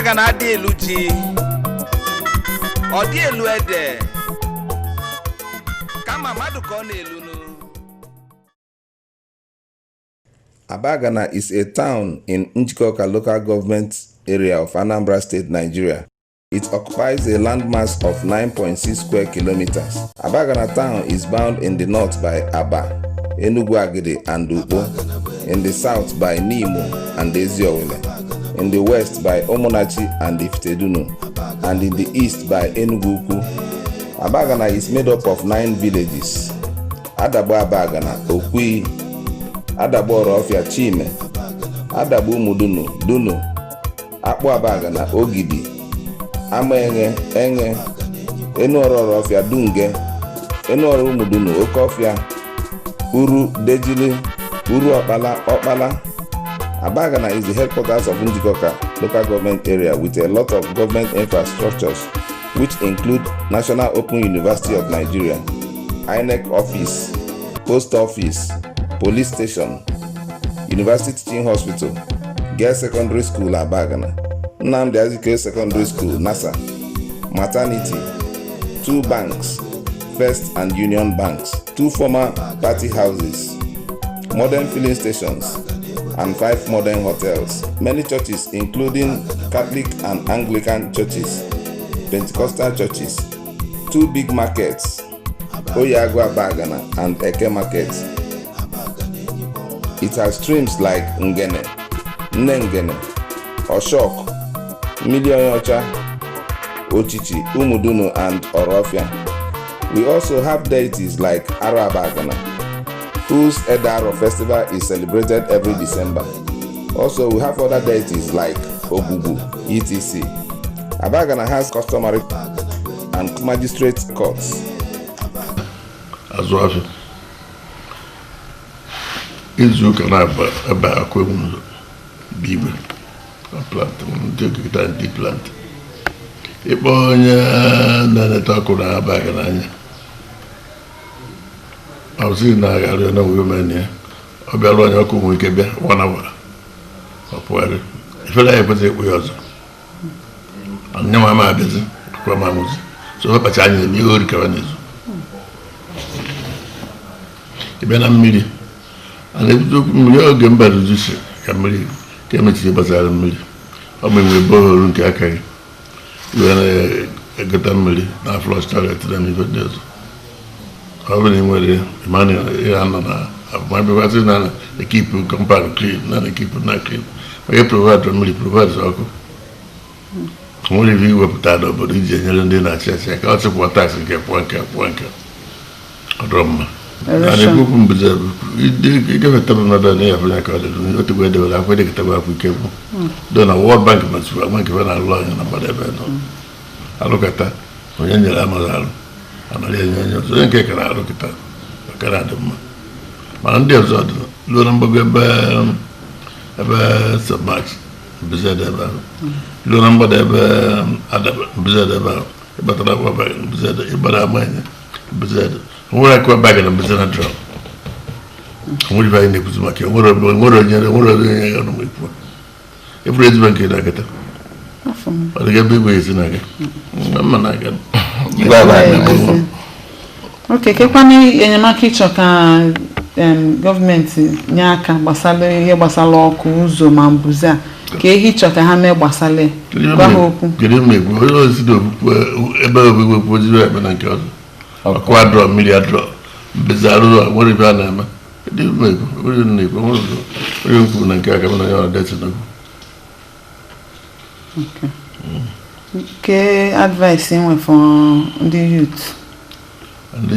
Abaga na adị elu ji. Ọ dị elu ede. Kama mmadụ ka ọ na-elu nu. Abagana is a town in Njikoka local government area of Anambra State, Nigeria. It occupies a landmass of 9.6 square kilometers. Abagana town is bound in the north by Aba, Enugu-Agide and Ukpo, in the south by Nimo and Eziowele, in the west by Omonachi and Ifitedunu, and in the east by Enugu-Ukwu. Abagana is made up of 9 villages: Adabo Abagana, Okwi, Adabo Orofia Chime, Adabo Umudunu, Dunu, Akpo Abagana, Ogidi, Amaenge, Enge, Enuoro Orofia Dunge, Enuoro Umudunu, Okofia, Uru Dejili, Uru Okpala. Abagana is the headquarters of Njikoka local government area with a lot of government infrastructures, which include National Open University of Nigeria, INEC office, post office, police station, University Teaching Hospital, Girls Secondary School Abagana, Nnamdi Azikiwe Secondary School, NASA, maternity, 2 banks, First and Union banks, 2 former party houses, modern filling stations, and 5 modern hotels. Many churches, including Catholic and Anglican churches, Pentecostal churches, 2 big markets, Oyago Abagana and Eke markets. It has streams like Ngene, Nnengene, Oshok, Milionyocha, Ochichi, Umudunu, and Orofia. We also have deities like Arabagana, whose Edaro festival is celebrated every December. Also, we have other deities like Ogugu, etc. Abagana has customary and magistrate courts. Azuafi izuka na aba akwemu bibe plant ndekita ndi plant ibo onye na-aneta ọkụ na Abagana anya auzi na agara na women ya obialo onye ọkụ nwe ike bịa wana ọpụarị ifela ya kwesị ekwe ọzọ anya mama abịazi kwa mamuzi so ọpacha anyị na ihe orikawa n'izu ibe na mmiri ana ebido mmiri oge mba rụzisi ka mmiri ka emechiri gbasara mmiri ọ bụ enwe boholu nke aka gị iwe na-egota mmiri na flush toilet na ibe dị ọzọ ọ bụrụ na ị nwere imani ya nọ na abụmabịakwasị na ekipu compound clean na ekipu na clean onye provide mmiri provide ọkụ nwere ibe iwepụta n'obodo iji enyere ndị na-achị achị ka ọ chịkwa tax nke pụọ nke ọdụrụ mma ana ekwukwu mbuze igefetara nọdụ na ya fụnya ka ọ dịrụ otegwu edewere akwa edekọtagwa akwụ ike bụ do na World Bank masịkwa agba nke na-alụ anya na mgbada ebe nọ alụkata onye nyere amaghị alụ anaghị enye onye ọzọ onye nke kara alụkata ọkara dị mma mana ndị ọzọ dị luo na mgbago ebe Sabach mbuzede ebe ahụ luo na mgbada ebe Adaba mbuzede ebe ahụ ịbatara akwa Abagana mbuzede ịgbara amanya mbuzede nwere akwa Abagana mbuzede drọ nwere ibe anyị na-ekwuzi maka nwere onye ya nọ mekwu eburu ezigbo nke na-agata ọ dịga ebe igwe ezi na-aga mma na-aga oke kekwana enyemaka ịchọ ka gọọmenti nye aka gbasara ihe gbasara ọkụ ụzọ ma mbuze a ka ihe ịchọ ka ha mee gbasara gwa ha okwu kedu mma egwu onye ozi na okwukwe ebe obiwe okwu oziri ebe na nke ọzọ ọkụ adrọ mmiri adrọ mbeze arụrụ nwere ibe a na-eme kedu mma egwu onye na-ekwu onye nkwu na nke aka mana onye ọrụ deti n'okwu ke advice enwe ndị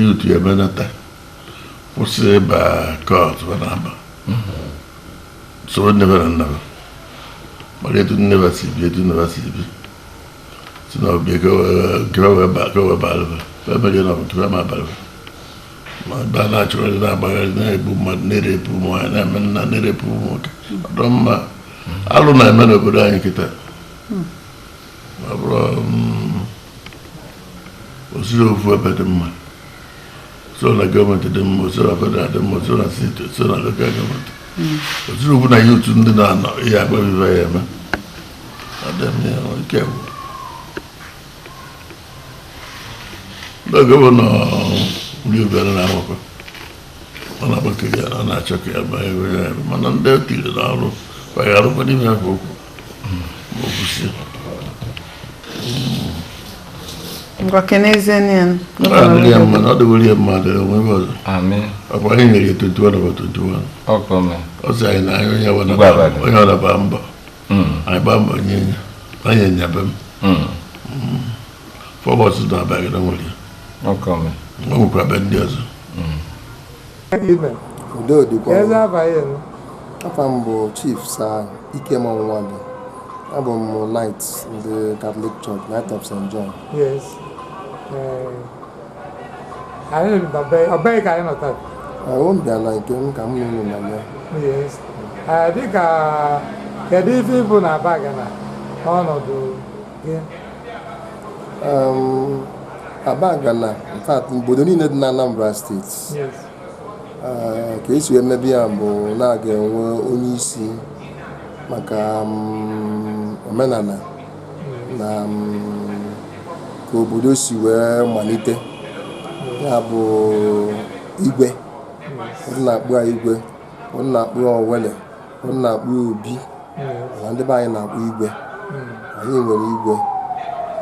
youth ya emenata kwụsị ịba court na-aba soro nnebe na nnaba mara etu nneba si bi si na obi kewa wee balụba emere na ọbụkewa ma balụba ma ebe a na-achọrọ na-agbagharị na-egbu mmadụ na-erepụ ụmụnwaanyị na-eme nna na-erepụ ụmụ nwoke ọdọ mma alụ na-eme n'obodo anyị kịta ma bụrụ osiri ofu ebe dị mma so na gọọmenti dị mma so na federal dị mma so na steeti so na lokal gọọmenti osiri ofu na youth ndị na-anọ ihe agbabiba ya eme The governor knew better than I mana bakaya na achọka ya ba mana ndị tiri na arụ bayara kwa n'ime afọ okwusi ngwa kenezenian adịrị ya mma na ọ dịwere ya mma adịrị onwe ebe ọzọ akwa anyị nyere ya 21 over 21 ọzọ anyị na onye ọdaba mbọ anyị gba mbọ nye ya anyị enyabe m fọbọsụ na-abaghị na nwere ya o nwekwa be ndị ọzọ Udo dịkwa afọ m bụ Chief Sir Ikem Onwuabi. Abụ m Knight ndị Catholic Church, Knight of St. John. Yes. Anyị ọbịa ka anyị nọta. O bịa na nke m ka m nụrụ na ya. Yes. Dịka kedu ife ịbụ na Abagana n'ọnọdụ gị? Abagana, in fact, obodo niile dị na Anambra State. Yes. Ka esi emebi ya bụ na aga enwe onye isi maka omenala na ka obodo si wee malite ya bụ igwe ọ na-akpụ igwe ọ na-akpụ Owele ọ na-akpụ Obi na ndị be anyị na-akpụ igwe anyị nwere igwe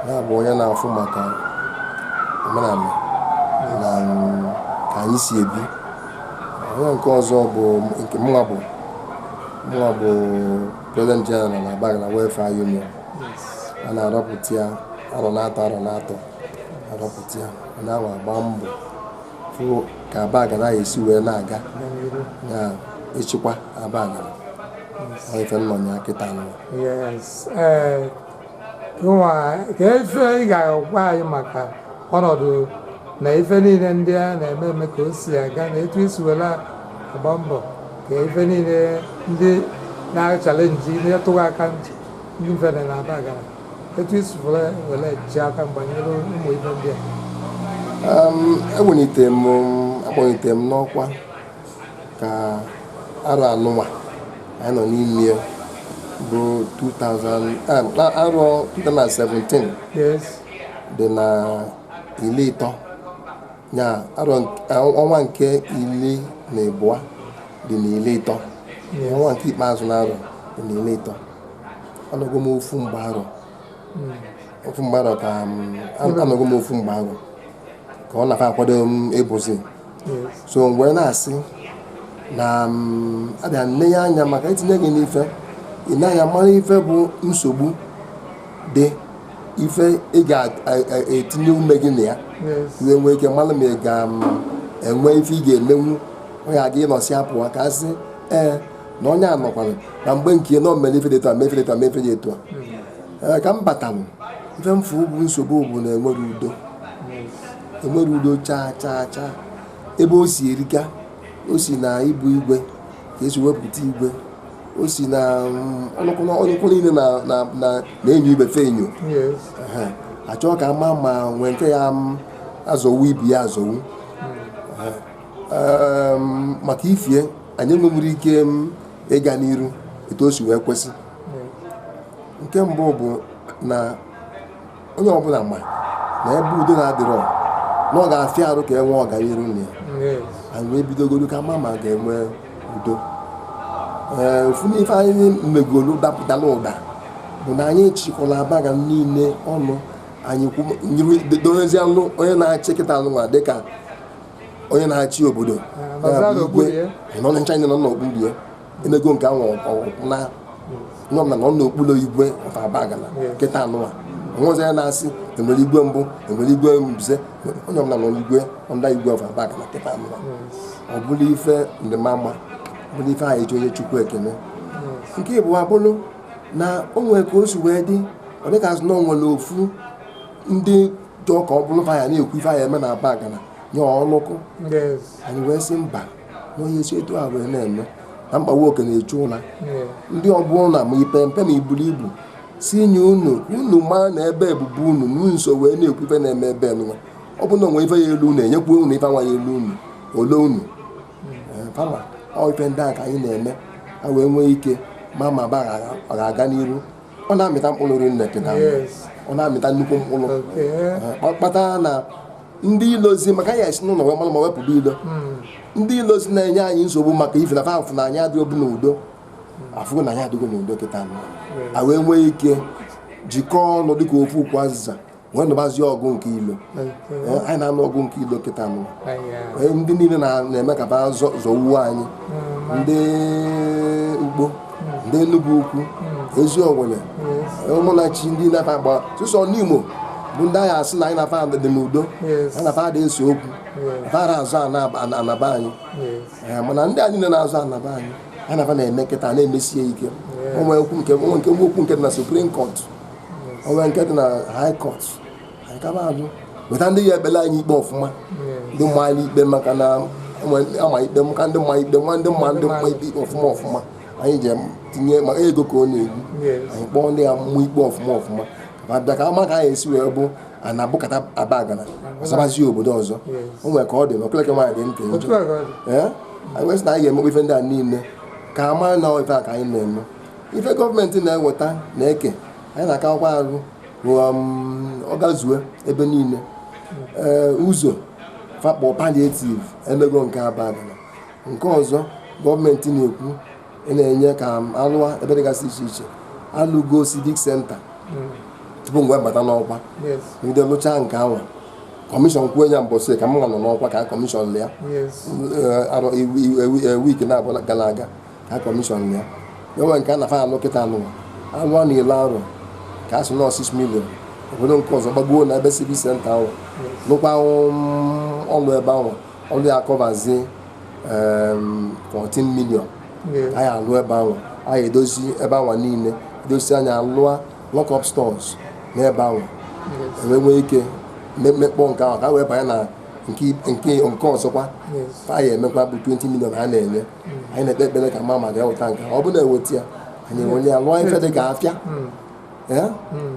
ya bụ onye na-afụ maka omenala na ka anyị si ebi. Onye nke ọzọ bụ nke mụnwa bụ President General na Abagana Welfare Union. A na-arọpụta ya arọ na-atọ arọpụta ya ọ na-awa agba mbọ fụ ka Abagana esi wee na-aga na ịchịkwa Abagana ife nnọnya kịta nọ. Yes. Ka efe ị ga-agwa anyị maka ọnọdụ na ife niile ndị a na-eme ka o si aga na etu isi were agba mbọ ka ife niile ndị na-achalenji na-etụghị aka ndị mfe na Abagana etu isi were ji aka mgbanyere ụmụ ife ndị a. Akpọlitere m n'ọkwa ka arọ anụnwa anyị nọ n'ime ya bụ 2017 dị na 13 ya ọnwa nke 12 dị na 13 ọnwa nke ikpeazụ na arọ dị na 13 anọgo m ofu mgbe arọ ka anọgo m ofu mgbe arọ ka ọ na-afa akwado m ebuzi so mgbe na-asị na abịa nne ya anya maka itinye gị n'ife ị naghị mara ife bụ nsogbu dị ife ị ga-etinye ume gị na ya wee nwee ike mara ma ị ga-enwe ife ị ga-emenwu onye aga ịnọsi apụwa ka asị na onye a nọkwara na mgbe nke nọ mere ife dị etu a mefe dị etu a ka m batara ife mfu bụ nsogbu bụ na enwere udo chaa ebe o si erika o si na ibu igwe ka esi wepụta igwe o si na ọnụkwụ niile na-enyo ibe fe enyo achọghị ka ama ma nwee nke ya azọwu ibi ya azọwu maka ifie anyị nwere ike ịga n'iru etu o si wee kwesị. Nke mbụ bụ na onye ọbụla ma na ebe udo na-adịrọ na ọ ga-afịa arụ ka enwe ọganiru na ya anyị wee bidogoro ka ama ma ga-enwe udo. Ofu n'ife anyị megoro dapụtala ụda bụ na anyị chịkọrọ Abagana niile ọnụ anyị dozie alụ onye na-achị kịta alụnwa dịka onye na-achị obodo nọ ncha nọ n'okpuru ya emego nke ahụ na nọ n'okpuru igwe of Abagana kịta alụnwa onwe ọzọ ya na-asị enwere igwe mbụ enwere igwe mbuze onye ọbụla nọ n'igwe ọnda igwe of Abagana kịta alụnwa ọ bụla ife ndịmama bụrụ ife anyị ji onye Chukwu ekele. Nke ịbụ abụrụ na o nwere ka o si wee dị ọ dịka azụ na o nwere ofu ndị jụọ ka ọ bụrụ faya na-ekwu ife anyị eme na Abagana nye ọnụkụ anyị wee sị mba na onye esi etu a wee na-eme na mkpagbu oke na-echu ụra ndị ọgbọ na ma ipe mpe ma iburu ibu si nye unu mara na ebe ebubo unu nso wee na-ekwu ife na-eme ebe nwa ọ bụ na onwe ife ya elu unu enyekwa unu ife nwa ya elu unu ole unu fama ọ ife ndị a ka anyị na-eme ha wee nwee ike ma Abagana ọ ga-aga n'iru ọ na-amịta mkpụrụ rinne kịta ọ na-amịta nnukwu mkpụrụ kpata na ndị ilozi maka ya esi n'ụlọ wee mara ma wepụba ilo ndị ilozi na-enye anyị nsogbu maka ife na afụ na anyị adịghị n'udo afụgo na anyị adịghị n'udo kịta a wee nwee ike jikọọ ọnụ dịka ofu ukwu azịza wee nụbazie ọgụ nke ilo anyị na-anụ ọgụ nke ilo kịta ndị niile na-eme ka ba zọwuo anyị ndị ugbo ndị Enugu Ukwu ezi Owere ụmụnachi ndị na-afa agba sụsọ n'Imo bụ ndị agha asị na anyị na-afa dị n'udo anyị na-afa adị ese okwu afara azụ anaba anyị mana ndị anyị na-azụ anaba anyị anyị na-afa na-eme nkịta na-emesie ike onwe okwu nke dị na Supreme Court onwe nke dị na High Court anyị kaba adụ weta ndị ya ekpele anyị ikpe ọfụma ndị mma anyị ikpe maka na ama ikpe maka ndị mma ikpe nwa ndị mma ikpe ọfụma anyị ji tinye maka ego ka ọ na-egbu anyị kpọọ ndị ya mmụ ikpe ọfụma ma bịa ka ama ka anyị esi wee bụ a na-abụkata Abagana ọzabazie obodo ọzọ o nwere ka ọ dị na okeleke nwaanyị dị ntị njọ anyị wesị na anyị ga-emekwa ife ndị a niile ka ama na ife a ka anyị na-eme ife gọọmenti na-eweta na-eke anyị na-akawakwa arụ ọ gazue ebe niile ụzọ fakpọ palliative emego nke Abagana nke ọzọ gọọmenti na-ekwu na-enye ka alụwa ebe dịgasị iche iche alụgo civic center tupu mgbe bata n'ọkwa ndị lụchaa nke ahụ kọmishọn kwuo ya mbọsị ka m nwa nọ n'ọkwa ka kọmishọn lịa wiiki na-abụọ gara aga ka kọmishọn lịa enwe nke a na-afa alụ kịta alụọ na ile arụ ka a sị nọ 6 million obodo nke ọzọ gbagbuo na ebe civic center ahụ lụkwa ọlụ ebe ahụ ọlụ ya akọbazi 14 million anyị alụ ebe ahụ anyị edozi ebe ahụ niile edozi anyị alụọ lock-up stores n'ebe ahụ enwe ike mekpọ nke ahụ ka wee banye na nke ọzọkwa anyị emekwa bụ 20 million ha na-enye anyị na-ekpe ekpere ka mma ga eweta nke ọ bụ na eweta ya anyị enwere ya lụọ ife dị ka afịa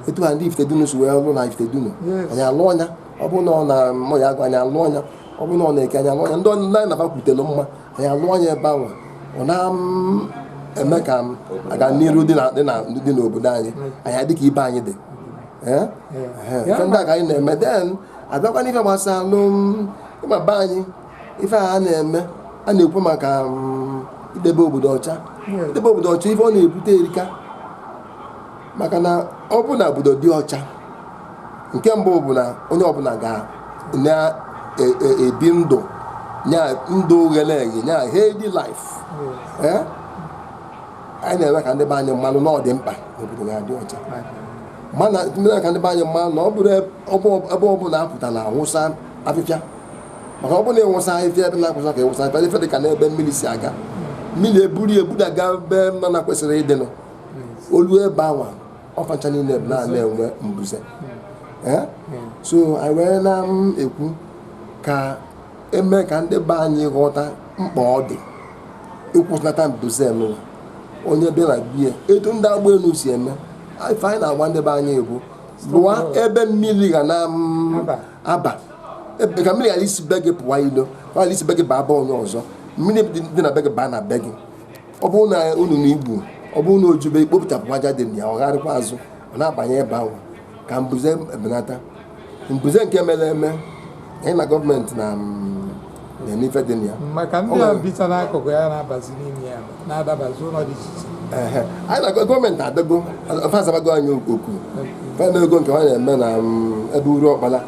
etu ha ndị Ifitedunu si wee lụ na Ifitedunu anyị alụ ọnya ọ bụ na ọ na mmanya agụ anyị alụ ọnya ọ bụ na ọ na-eke anyị alụ ọnya ndị anyị na-aba kwutere mma anyị alụ ọnya ebe ahụ ọ na-eme ka aga n'iru dị n'obodo anyị anyị adị ka ibe anyị dị ife ndị a ka anyị na-eme den abịakwa n'ife gbasara ịma be anyị ife a na-eme a na-ekwu maka idebe obodo ọcha ife ọ na-ebute erika maka na ọ bụ na obodo dị ọcha nke mbụ bụ na onye ọbụla ga-na-ebi ndụ ghere eghe nya healthy life anyị na-eme ka ndị be anyị mmanụ na ọ dị mkpa n'obodo ga-adị ọcha mana mere ka ndị be anyị mmanụ na ọ bụrụ ebe ọbụla apụta na awụsa afịfịa maka ọ bụrụ na ịwụsa ahịfịa ebe na-akwụsa ka ịwụsa afịfịa ife dị ka n'ebe mmiri si aga mmiri ebudaga ebe mana kwesịrị ịdịnụ olu ebe ahụ ọfacha niile na-enwe mbuze so anyị wee na-ekwu ka eme ka ndị be anyị ghọta mkpa ọ dị ịkwụsịnata mbuze n'ụwa onye bịara bie etu ndị agba elu si eme ife anyị na-agba ndị be anyị egwu lụọ ebe mmiri ga na-aba ka mmiri ghara isi be gị pụwa ilo ghara isi be gị baa be onye ọzọ mmiri dị na be gị baa na be gị ọ bụrụ na unu na igbu ọ bụrụ na ojube ikpopụchapụ aja dị na ya ọ gharịkwa azụ ọ na-abanye ebe ahụ ka mbuze ebenata mbuze nke mere eme anyị na gọọmenti na-eme ife dị na ya maka ndị a bicha n'akụkụ ya na-abazi n'ime ya na-adabazi ụlọ dị iche iche anyị na gọọmenti adago azabago anyị okwu fena ego nke ha na-eme na ebe uru ọkpala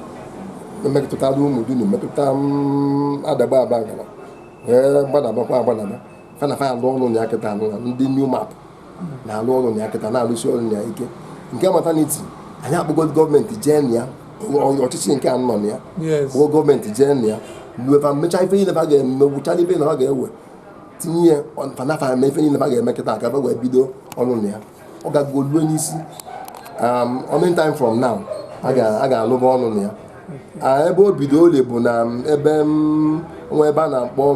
emetụtara ụmụ dunu metụta adagba Abagana wee gbadabakwa fana fa alụ ọrụ na ya kịta alụ ndị new map na-alụ ọrụ na ya kịta na-alụsi ọrụ na ya ike nke maternity anyị akpụgo gọọmenti jee na ya ọchịchị nke anọ na ya kpụgo gọọmenti jee na ya luefa mechaa ife niile fa ga-eme gwụcha ife na ha ga-ewe tinye ya fanafa eme ife niile fa ga-eme kịta aka fa wee bido ọrụ na ya ọ ga-agụ lue n'isi only time from now a ga-alụba ọrụ na ya ebe o bido ole bụ na ebe nwa ebe a na-akpọ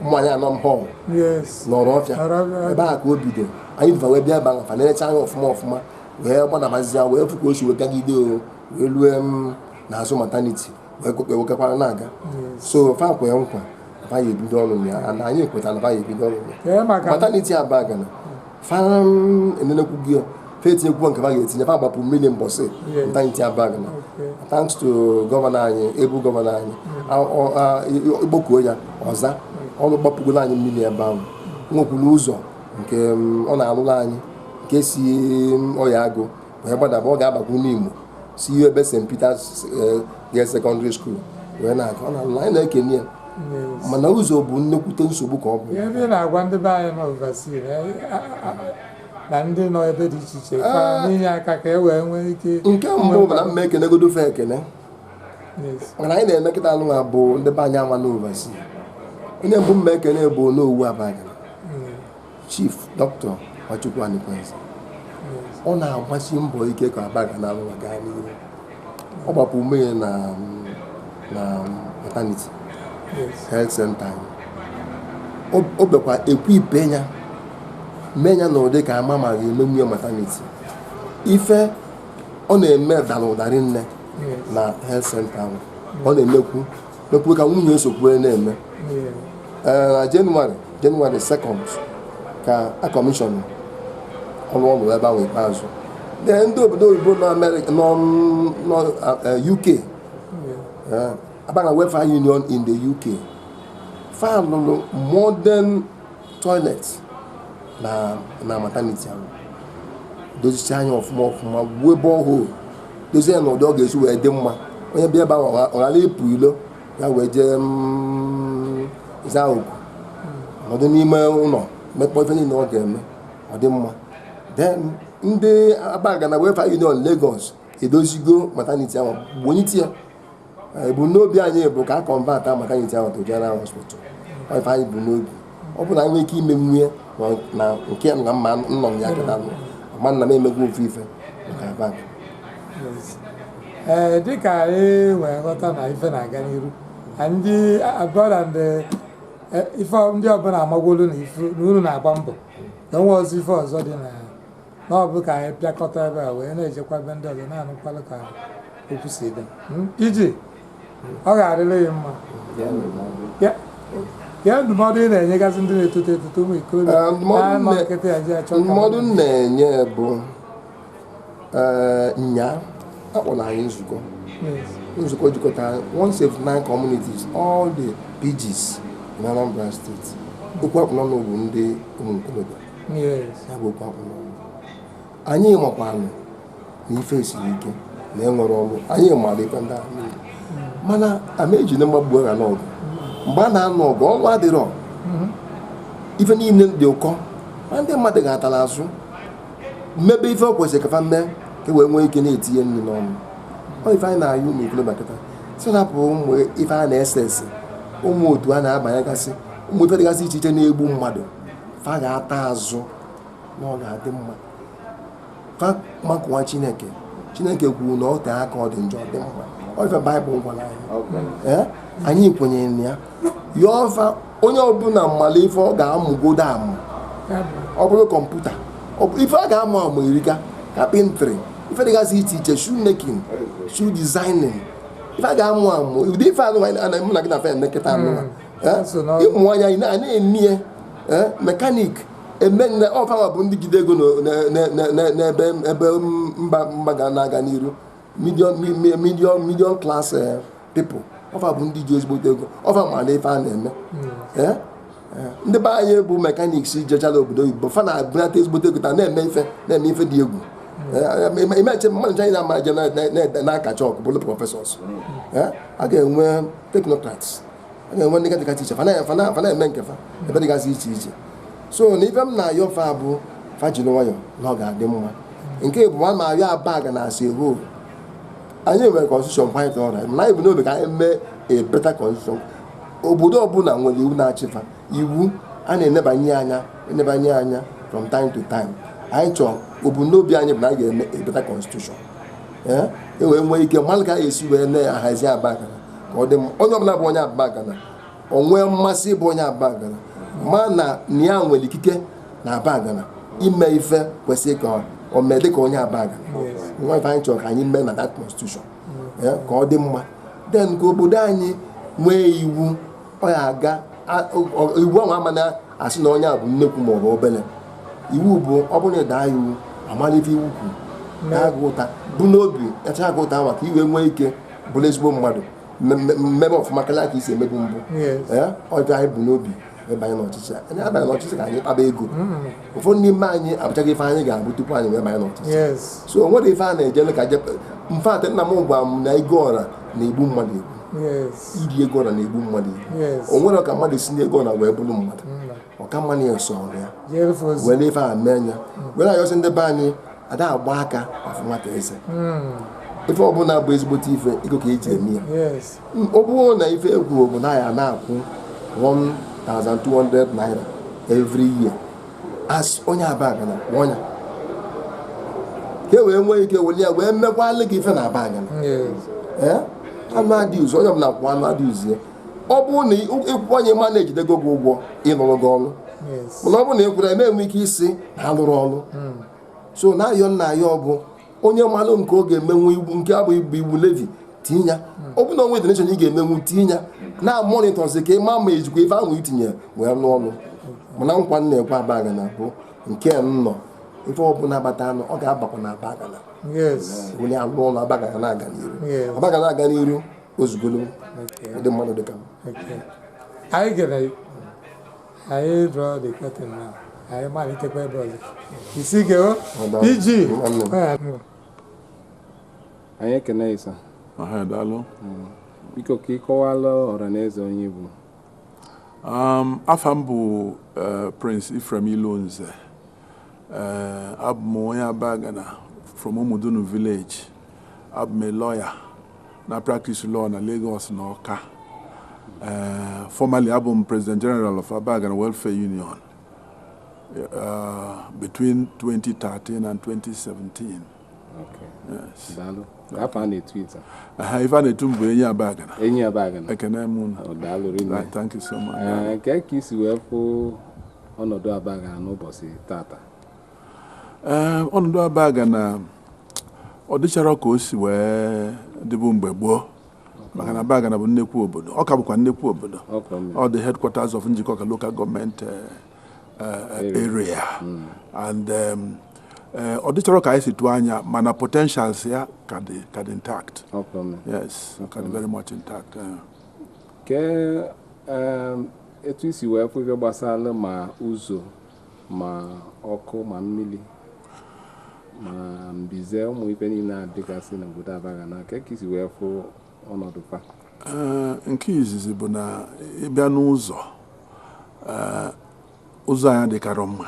mmanya anọ họl n'ọrụ ọfịa ebe a ka o bido anyị dụfa wee bịa ebe ahụ fa na-erecha anya ọfụma wee gbadabazia wee fụ ka o si wee gagide wee lue n'azụ maternity wee wekekwara na-aga so fa kwee nkwa fa ya ebido ọrụ ya na anyị kwetara na fa ya ebido ọrụ ya maternity Abagana fa enenekwu gị fe etinyekwu nke ha ga-etinye fa gbapụ mmiri mbọsị nta nti Abagana thanks to gọvanọ anyị ebu gọvanọ anyị igbokuo ya ọza ọ gbapụgoro anyị mmiri ebe ahụ nwekwuru ụzọ nke ọ na-alụrụ anyị nke si ọya agụ wee gbadaba ọ ga-agbakwu n'Imo si ebe St. Peter's Girls Secondary School wee na-aga ọ na-alụ anyị na-ekene ya mana ụzọ bụ nnekwute nsogbu ka ọ bụ ihe na-agwa ndị be anyị n'ovasi na ndị nọ ebe dị iche iche n'inye aka ka e wee nwee ike nke mbụ bụ na mma ekenegodo fe ekene mana anyị na-emekịta alụ ha bụ ndị be anyị ama n'ovasi onye mbụ mma ekene bụ n'Owu Abagana Chief Dr. Nwachukwu Anikweze ọ na-agbasi mbọ ike ka Abagana alụ gaa n'ihu ọ gbapụ mmehie na maternity health center o bekwa ekwu ipe ya mmenya na ụdị ka ama ma ga-emenwu ya maternity ife ọ na-eme dara ụdarị nne na health center ahụ ọ na-emekwu ka nwunye esokwue na-eme na Jenụwarị 2nd ka a kọmishọn ọrụ ebe ahụ ikpeazụ ndị obodo oyibo nọ UK Abagana Welfare Union in the UK falụrụ modern toilet na maternity ahụ dozicha anya ọfụma gbuo ebe ọhụụ dozie ya na ụdị ọ ga-esi wee dị mma onye bịa ebe ahụ ọ ghara ịpụ ilo ya wee jee zaa oku nọdụ n'ime ụlọ mekpọ ife niile ọ ga-eme ọ dị mma then ndị Abagana Welfare Union Lagos edozigo maternity ahụ gbonyite ya ebumnobi anyị bụ ka a kọnvata maternity ahụ to general hospital ife anyị bụ n'obi ọ bụ na anyị nwee ike ime nwunye na nke na mma nnọ ya kịta ma nna m emegwu ofu ife maka Abagana dịka anyị wee ghọta na ife na-aga n'iru ndị abụọ ndị ife ndị ọbụla amagwolu na unu na-agba mbọ na nwe ọzọ ife ọzọ dị na ọ bụ ka anyị pịakọta ebe a wee na-ejekwa ebe ndị ọzọ na-anụkwalụ ka okwu si dị iji ọ ga-adịrị ya mma ya ndụmọdụ ị na-enyegasị ndị na-etoto ụmụ ikorobịa na nkịtị ya ji achọ ndụmọdụ na-enye bụ nya akpọrọ anyị nzukọ jikọtara 179 communities all the PGs in Anambra State okwu akpụ n'ọnụ bụ ndị ụmụ ikorobịa ya bụ okwu akpụ n'ọnụ anyị makwanụ na ife siri ike na enwere ọrụ anyị mara ife ndị ahụ mana ama ejide mgbagbu agha n'ọgụ mgbe a na-anọ ọgụ ọrụ adịrọ ife niile dị ụkọ ma ndị mmadụ ga-atara azụ mmebe ife ọ kwesịrị kafa mee ka wee nwee ike na-etinye nri n'ọnụ ọ ife anyị na-ayụ ụmụ ikorobịa kịta si napụ ụmụ ife a na-ese ese ụmụ otu a na-abanyegasị ụmụ ife dịgasị iche iche na-egbu mmadụ fa ga-ata azụ na ọ ga-adị mma fa makụwa Chineke kwuru na ọ tee aka ọ dị njọ dị mma ọ ife Baịbụl gwara anyị anyị kwenyere na ya yọọfa onye ọbụla mmala ife ọ ga-amụgodo amụ ọ bụrụ kọmputa ife a ga-amụ amụ erika kapịntrị ife dịgasị iche iche shoemaking shoe designing ife a ga-amụ amụ ụdị ife anụ mụ na gị na fe emekịta anụ ịmụ anya a na-eme mekanik emenne ọfanwa bụ ndị gide ego n'ebe mba ga-aga n'iru medium class people ọfa bụ ndị ji ezigbote ego ọfa mara ife a na-eme ndị be anyị bụ mekaniks jechala obodo oyibo fa na-abụnata ezigbote ego ta na-eme ife dị egwu imeche mmadụ nche anyị na-ama je na-aka chọk bụrụ prọfesọs a ga-enwe teknokrats a ga-enwe ndị gadịgasị iche fa na-eme nke fa ebe dịgasị iche iche so na ife m na-ayọ fa bụ fa jiri nwayọ na ọ ga-adị mma nke bụ ma ayọ Abagana na-asị eho anyị nwere constitution quite alright mana anyị bụ n'obi ka anyị mee a better constitution obodo ọbụla nwere iwu na-achịfa iwu a na-enebanye anya from time to time anyị chọrọ obunobi anyị bụ na a ga-eme a better constitution wee nwee ike mmadụ ka a ga-esi wee na-ahazi Abagana ka ọ dị mma onye ọbụla bụ onye Abagana o nwee mmasị ịbụ onye Abagana ma na ya nwere ikike na Abagana ime ife kwesịrị ka o mee dị ka onye Abagana nwa ife anyị chọrọ ka anyị mee na that constitution ka ọ dị mma then ka obodo anyị nwee iwu ọ ya aga iwu ahụ ama na asị na onye a bụ nnekwu ma ọ bụ obere iwu bụ ọ bụrụ na daa iwu amara ife iwu kwuru na-agụ ụta bụ n'obi echa agụ ụta maka iwe nwee ike bụrụ ezigbo mmadụ mmebe ọfụma karịa ka isi emebu mbụ ọjọọ anyị bụ n'obi ebanye n'ọchịchị anyị abanye n'ọchịchị ka anyị kpaba ego ụfọdụ n'ime anyị abụchaghị ife anyị ga-abụ tupu anyị wee banye n'ọchịchị so o nwere ife a na-ejele ka mfe atị nna m gwa m na ego ọra na-egbu mmadụ egbu iri ego ọra na-egbu mmadụ egbu o nwere ka mmadụ si n'ego ọra wee bụrụ mmadụ ọka mmanụ ya so ọrụ ya were ife a mee anya were ayọsị ndị be anyị ada agba aka afọ nwata eze ife ọbụla bụ ezigbote ife ego ka eji eme ya ọ bụrụ na ife egwu bụ na ya na-akwụ 1,200 naira every year as onye Abagana ọnya ka e wee nwee ike weli ya wee mekwalị gị ife na Abagana anụ adị ụzọ onye ọbụla kwụ anụ adị ụzọ ya ọ bụrụ na ịkwụ onye ma na-ejidego gị ụgwọ ịlụrụ gị ọrụ mana ọ bụrụ na ị kwuru eme ike isi na alụrụ ọrụ so na-ayọ nna ya ọ bụ onye mmalụ nke ọ ga-emenwu igbu nke abụ igbu levi tinye ọ bụ na onwe donation ị ga-emenwu tinye na monitọzi ka ịma ma ejikwa ife ahụ itinye wee rụọ ọrụ mana nkwa na-ekwe Abagana bụ nke nnọ ife ọbụla agbata anụ ọ ga-agbakwa na Abagana onye alụ ụlọ Abagana na-aga n'iru Abagana na-aga n'iru ozugolo ndị mmadụ dịka anyị gere anyị draw the curtain now anyị malitekwa ebe ọzọ isi geo iji anyị ekene ịsa daalụ biko ka ịkọwala ọra na eze onye bụ afa m bụ Prince Ephraim Ilonze abụ m onye Abagana from Umudunu village abụ m a lawyer na practice law na Lagos na Ọka formerly abụ m President General of Abagana Welfare Union between 2013 and 2017. Yes. Daalụ. Afọ a na-etu ita. Ife a na-etu m bụ enyi Abagana. Enyi Abagana. Ekene m. Daalụ rinne. Thank you so much. Nke ka isi wee fụ ọnọdụ Abagana n'ụbọchị tata? Ọnọdụ Abagana ọ dịchara ka o si wee dịbụ mgbe gboo maka na Abagana bụ nnekwu obodo ọ ka bụkwa nnekwu obodo ọ the headquarters of Njikọka local government area and ọ dịchọrọ ka anyị si tụọ anya mana potentials ya ka dị intact. Yes, ka dị very much intact. Ke etu isi wee fụ ife gbasara ma ụzọ ma ọkụ ma mmiri ma mbize ụmụ ife niile adịgasị n'obodo Abagana ka isi wee fụ ọnọdụ fa? Nke izizi bụ na ịbịa n'ụzọ ụzọ anyị dịkarọ mma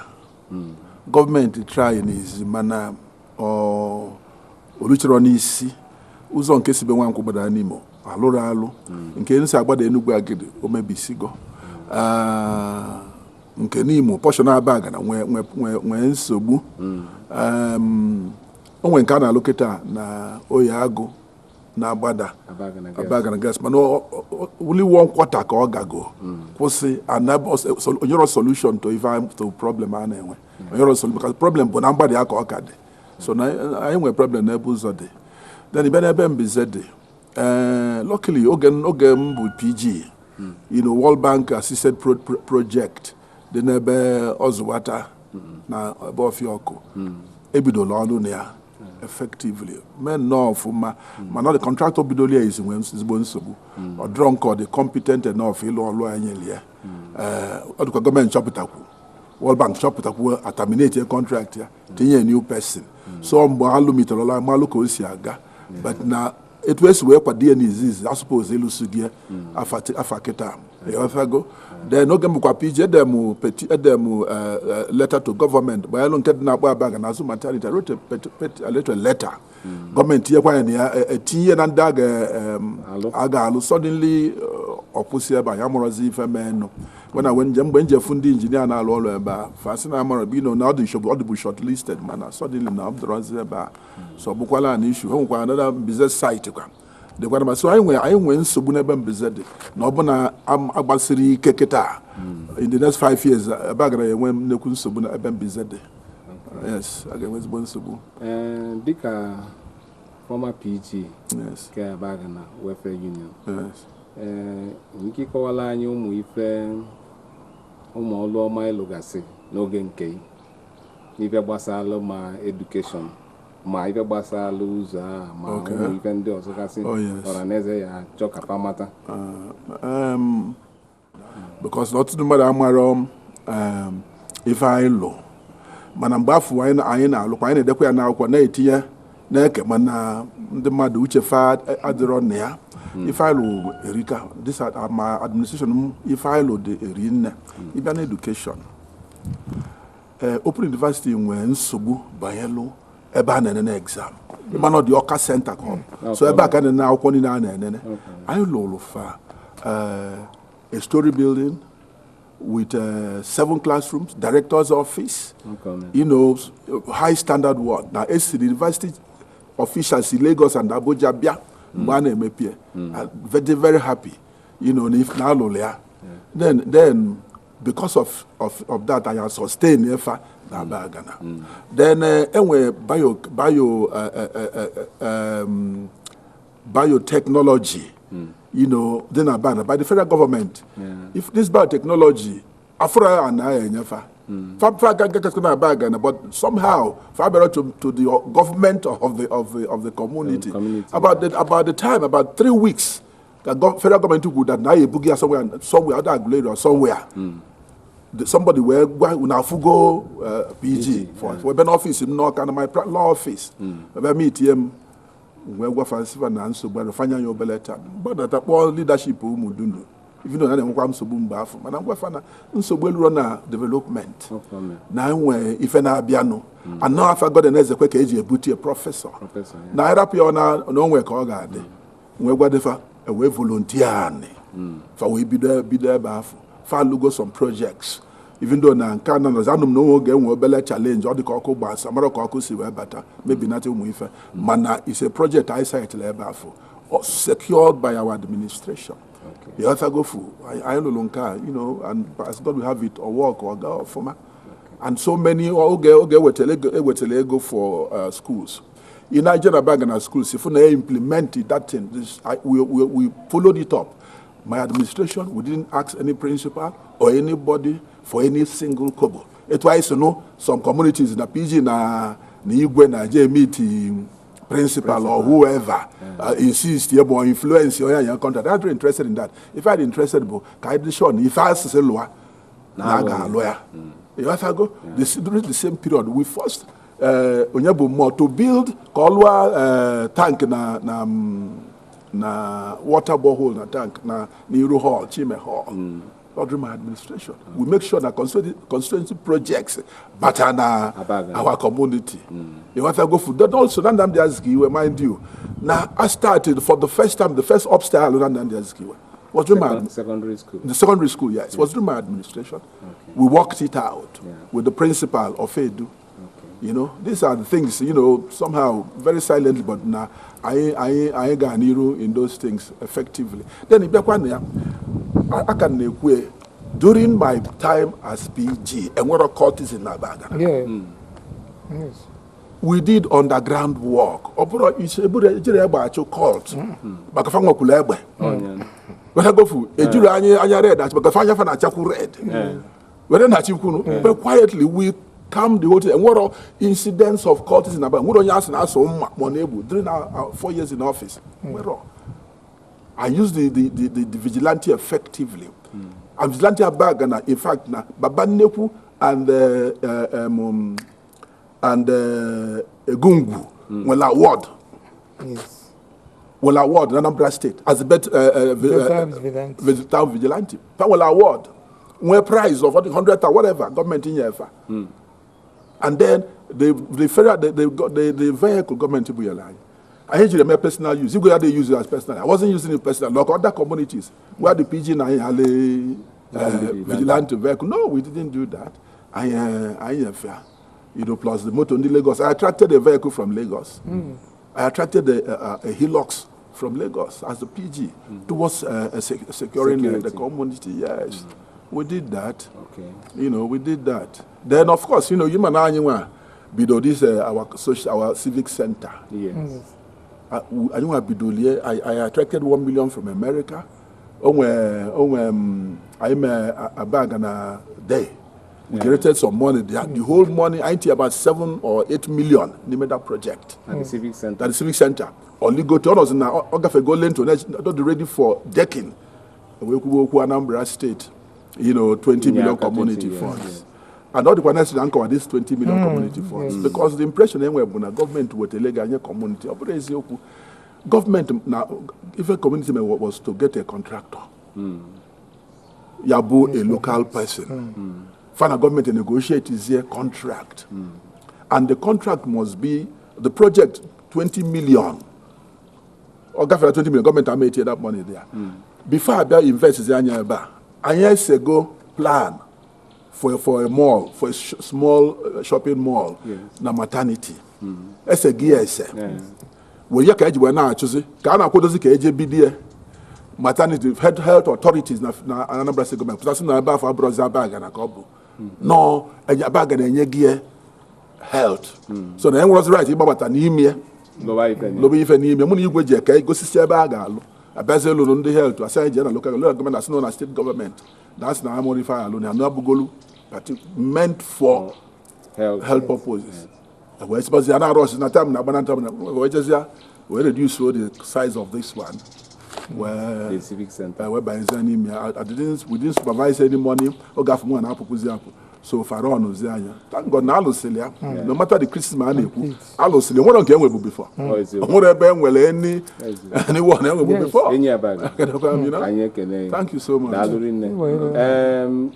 gọọmenti try n'izi mana oluchọrọ n'isi ụzọ nke si be Nwankwụ gbadara n'Imo alụrụ alụ nke nsi agbada Enugu Agidi o mebisigo nke n'Imo portion Abagana nwee nsogbu o nwere nke a na-alụ kịta na Oyaagụ na Agbada Abagana gas mana only one quarter ka ọ gago kwụsị onyero solution to problem a na-enwe onyero solution because problem bụ na mgbada ya ka ọ ka dị so na anyị nwere problem n'ebe ụzọ dị then ibe n'ebe mbize dị luckily oge m bụ PG World Bank assisted project dị n'ebe Ọzụwata na ebe Ọfịọkụ ebidola ọrụ na ya effectively men know ọfụma mana the contractor bidoli ya isi nwee ezigbo nsogbu ọ dịrọ nke ọ dị competent enough ịlụ ọlụ anyị lie ọ dịkwa gọọmenti chọpụtakwu World Bank chọpụtakwu terminate contract ya tinye new person so mgbe alụ mitọrọla malụ ka o si aga but na etu esi wee kwado ya n'izizi I suppose ịlụsi gị afa kịta go then oge mbụkwa PG edem letter to government gbanyelụ nke dị na-akpọ Abagana azụ maternity I wrote a letter gọọmenti nyekwa ya na ya etinye na ndị a ga-alụ suddenly ọ kwụsị ebe anyị amụrụzi ife menụ mgbe njefu ndị injinia na-alụ ọrụ ebe a fasị na amara bino na ọ dịbụ short listed mana suddenly na ọ dịrọzi ebe a so ọ bụkwala na issue ha nwekwara another business site kwa dịkwara ma so anyị nwee nsogbu n'ebe mbize dị na ọ bụ na agbasiri ike kịta in the next 5 years Abagana enwe nnekwu nsogbu n'ebe mbize dị. Yes, a ga-enwe ezigbo nsogbu. Dịka former PG nke Abagana Welfare Union nke ịkọwala anyị ụmụ ọlụ ọma ịlụgasị n'oge nke ife gbasara ma education ma ife gbasara ụzọ a ma ụmụ ife ndị ọzọ kasị ọhaneze ya chọ ka pamata because ọtụtụ mmadụ amarọ ife anyị lụ mana mgbe afọ anyị na-alụkwa anyị na-edekwa ya n'akwụkwọ na-etinye na-eke mana ndị mmadụ uche fa adịrọ na ya ife anyị lụ erika ma administration m ife anyị lụ dị eri nne ịbịa na education Open University nwere nsogbu banyelụ ebe a na-enene exam mana ọ dị Ọka center ka so ebe a ka na akwụkwọ niile a na-enene anyị lụrụ fa a story building with 7 classrooms, director's office, you know, high standard one. Now, the university officials in Lagos and Abuja, very, very happy, you know, if now then because of that, I have sustained Then, anyway, biotechnology. You know, then abandoned by the federal government. If this biotechnology, Afra and I, but somehow, to the government of the community, about the time, about 3 weeks, the federal government took that now Bugia somewhere other Aguilera or somewhere. Somebody where now Fugo PG for an office in North and my law office. I meet him. Where we fancy finance, but fanya your beleta. But that all leadership mudundu. Even though I'm going to boom bath, and I'm going to well run development. Now, if an abiano, and now I've got an as a quick age, a booty a professor. Now I rap you no way call garden. Where whatever a way volunteer. For we be there bath, far logo some projects. Even though na Canada, I don't know again what Bella challenge or the Coco Bass, Amaro Coco see where better, maybe not in Wifa. Mana is a project I cite labor for, secured by our administration. The other go for I no longer, you know, and as God will have it or work or go for and so many we go for schools. In Nigeria Bagana schools, if we implemented that thing, we followed it up. My administration, we didn't ask any principal or anybody for any single kobo. It's why you know some communities in the PG na Igwe na JMT principal or whoever insist you more influence your young contract. I'm very interested in that. If I'm interested, if I say lawyer, lawyer. You have to go during the same period. We first more to build Kolwa tank na water borehole na tank na Niru Hall, Chime Hall. During my administration, we make sure that constituency projects better our community. You want to go for that also? Mind you. Now I started for the first time. The first upstairs was during my secondary school. The secondary school, yes, was during my administration. We worked it out with the principal of Edu. You know, these are the things, you know, somehow very silently, but now I got in those things effectively. Then I can during my time as PG, and what a court is in Nabaga. Yes. We did underground work. Opera is a cult. Bakafanga Kulebe. When I go for a jury, I read that Bakafanga Fanachaku read. When I but quietly we come the hotel and what are incidents of cultists in Nabaga. We don't ask us so money during our 4 years in office. I used the vigilante effectively. And vigilante Abagana, in fact, na Babanepu and Gungu will award. Yes. Will award Anambra State as the town vigilante. Will award one prize of 100 or whatever government in here. And then the vehicle government to be aligned. I hate you my personal use. You go they use it as personal. I wasn't using it personal. Like other communities where the PG and vigilante vehicle. No, we didn't do that. I fair. You know, plus the motor in Lagos. I attracted a vehicle from Lagos. I attracted a Hilux from Lagos as the PG towards securing the community. Yes, we did that. Okay. You know, we did that. Then of course, you know, you man this our civic center. Yes. I attracted 1 million from America. I'm a bag and a day. We generated some money. The whole money, I think about 7 or 8 million, they made that project. At the Civic Center. At the Civic Center. Only go to us now. Ogafe go lento. Not ready for decking. We go to Anambra State. 20 million community funds. Yes. And all the finance don't cover this 20 million community funds because the impression anyway when a government with a legal community. Government now, if a community was to get a contractor, Yabu a local person. Find a government to negotiate his contract, and the contract must be the project 20 million. Or government 20 million. Government made that money there. Before I invest I years ago plan for a mall, for a small shopping mall, na maternity. It's a gear. When you can now choose, can I put those maternity health authorities na Anambra State government. That's not about for brother bag and a couple. No, and your bag and your gear health. So the was right about anemia. Lobby if anemia. Money you go go see your bag. A bezel on the health to assign general local government as known as state government. That's now modify alone. And Nabugolu, but meant for health purposes. Well, suppose the other is not time. We reduce the size of this one. Where the Civic Center. Where by anemia, we didn't supervise any money. Or got one apple. So far on, thank God now, no matter the Christmas, I lost the one on before. What happened? Well, anyone ever before. Thank you so much. When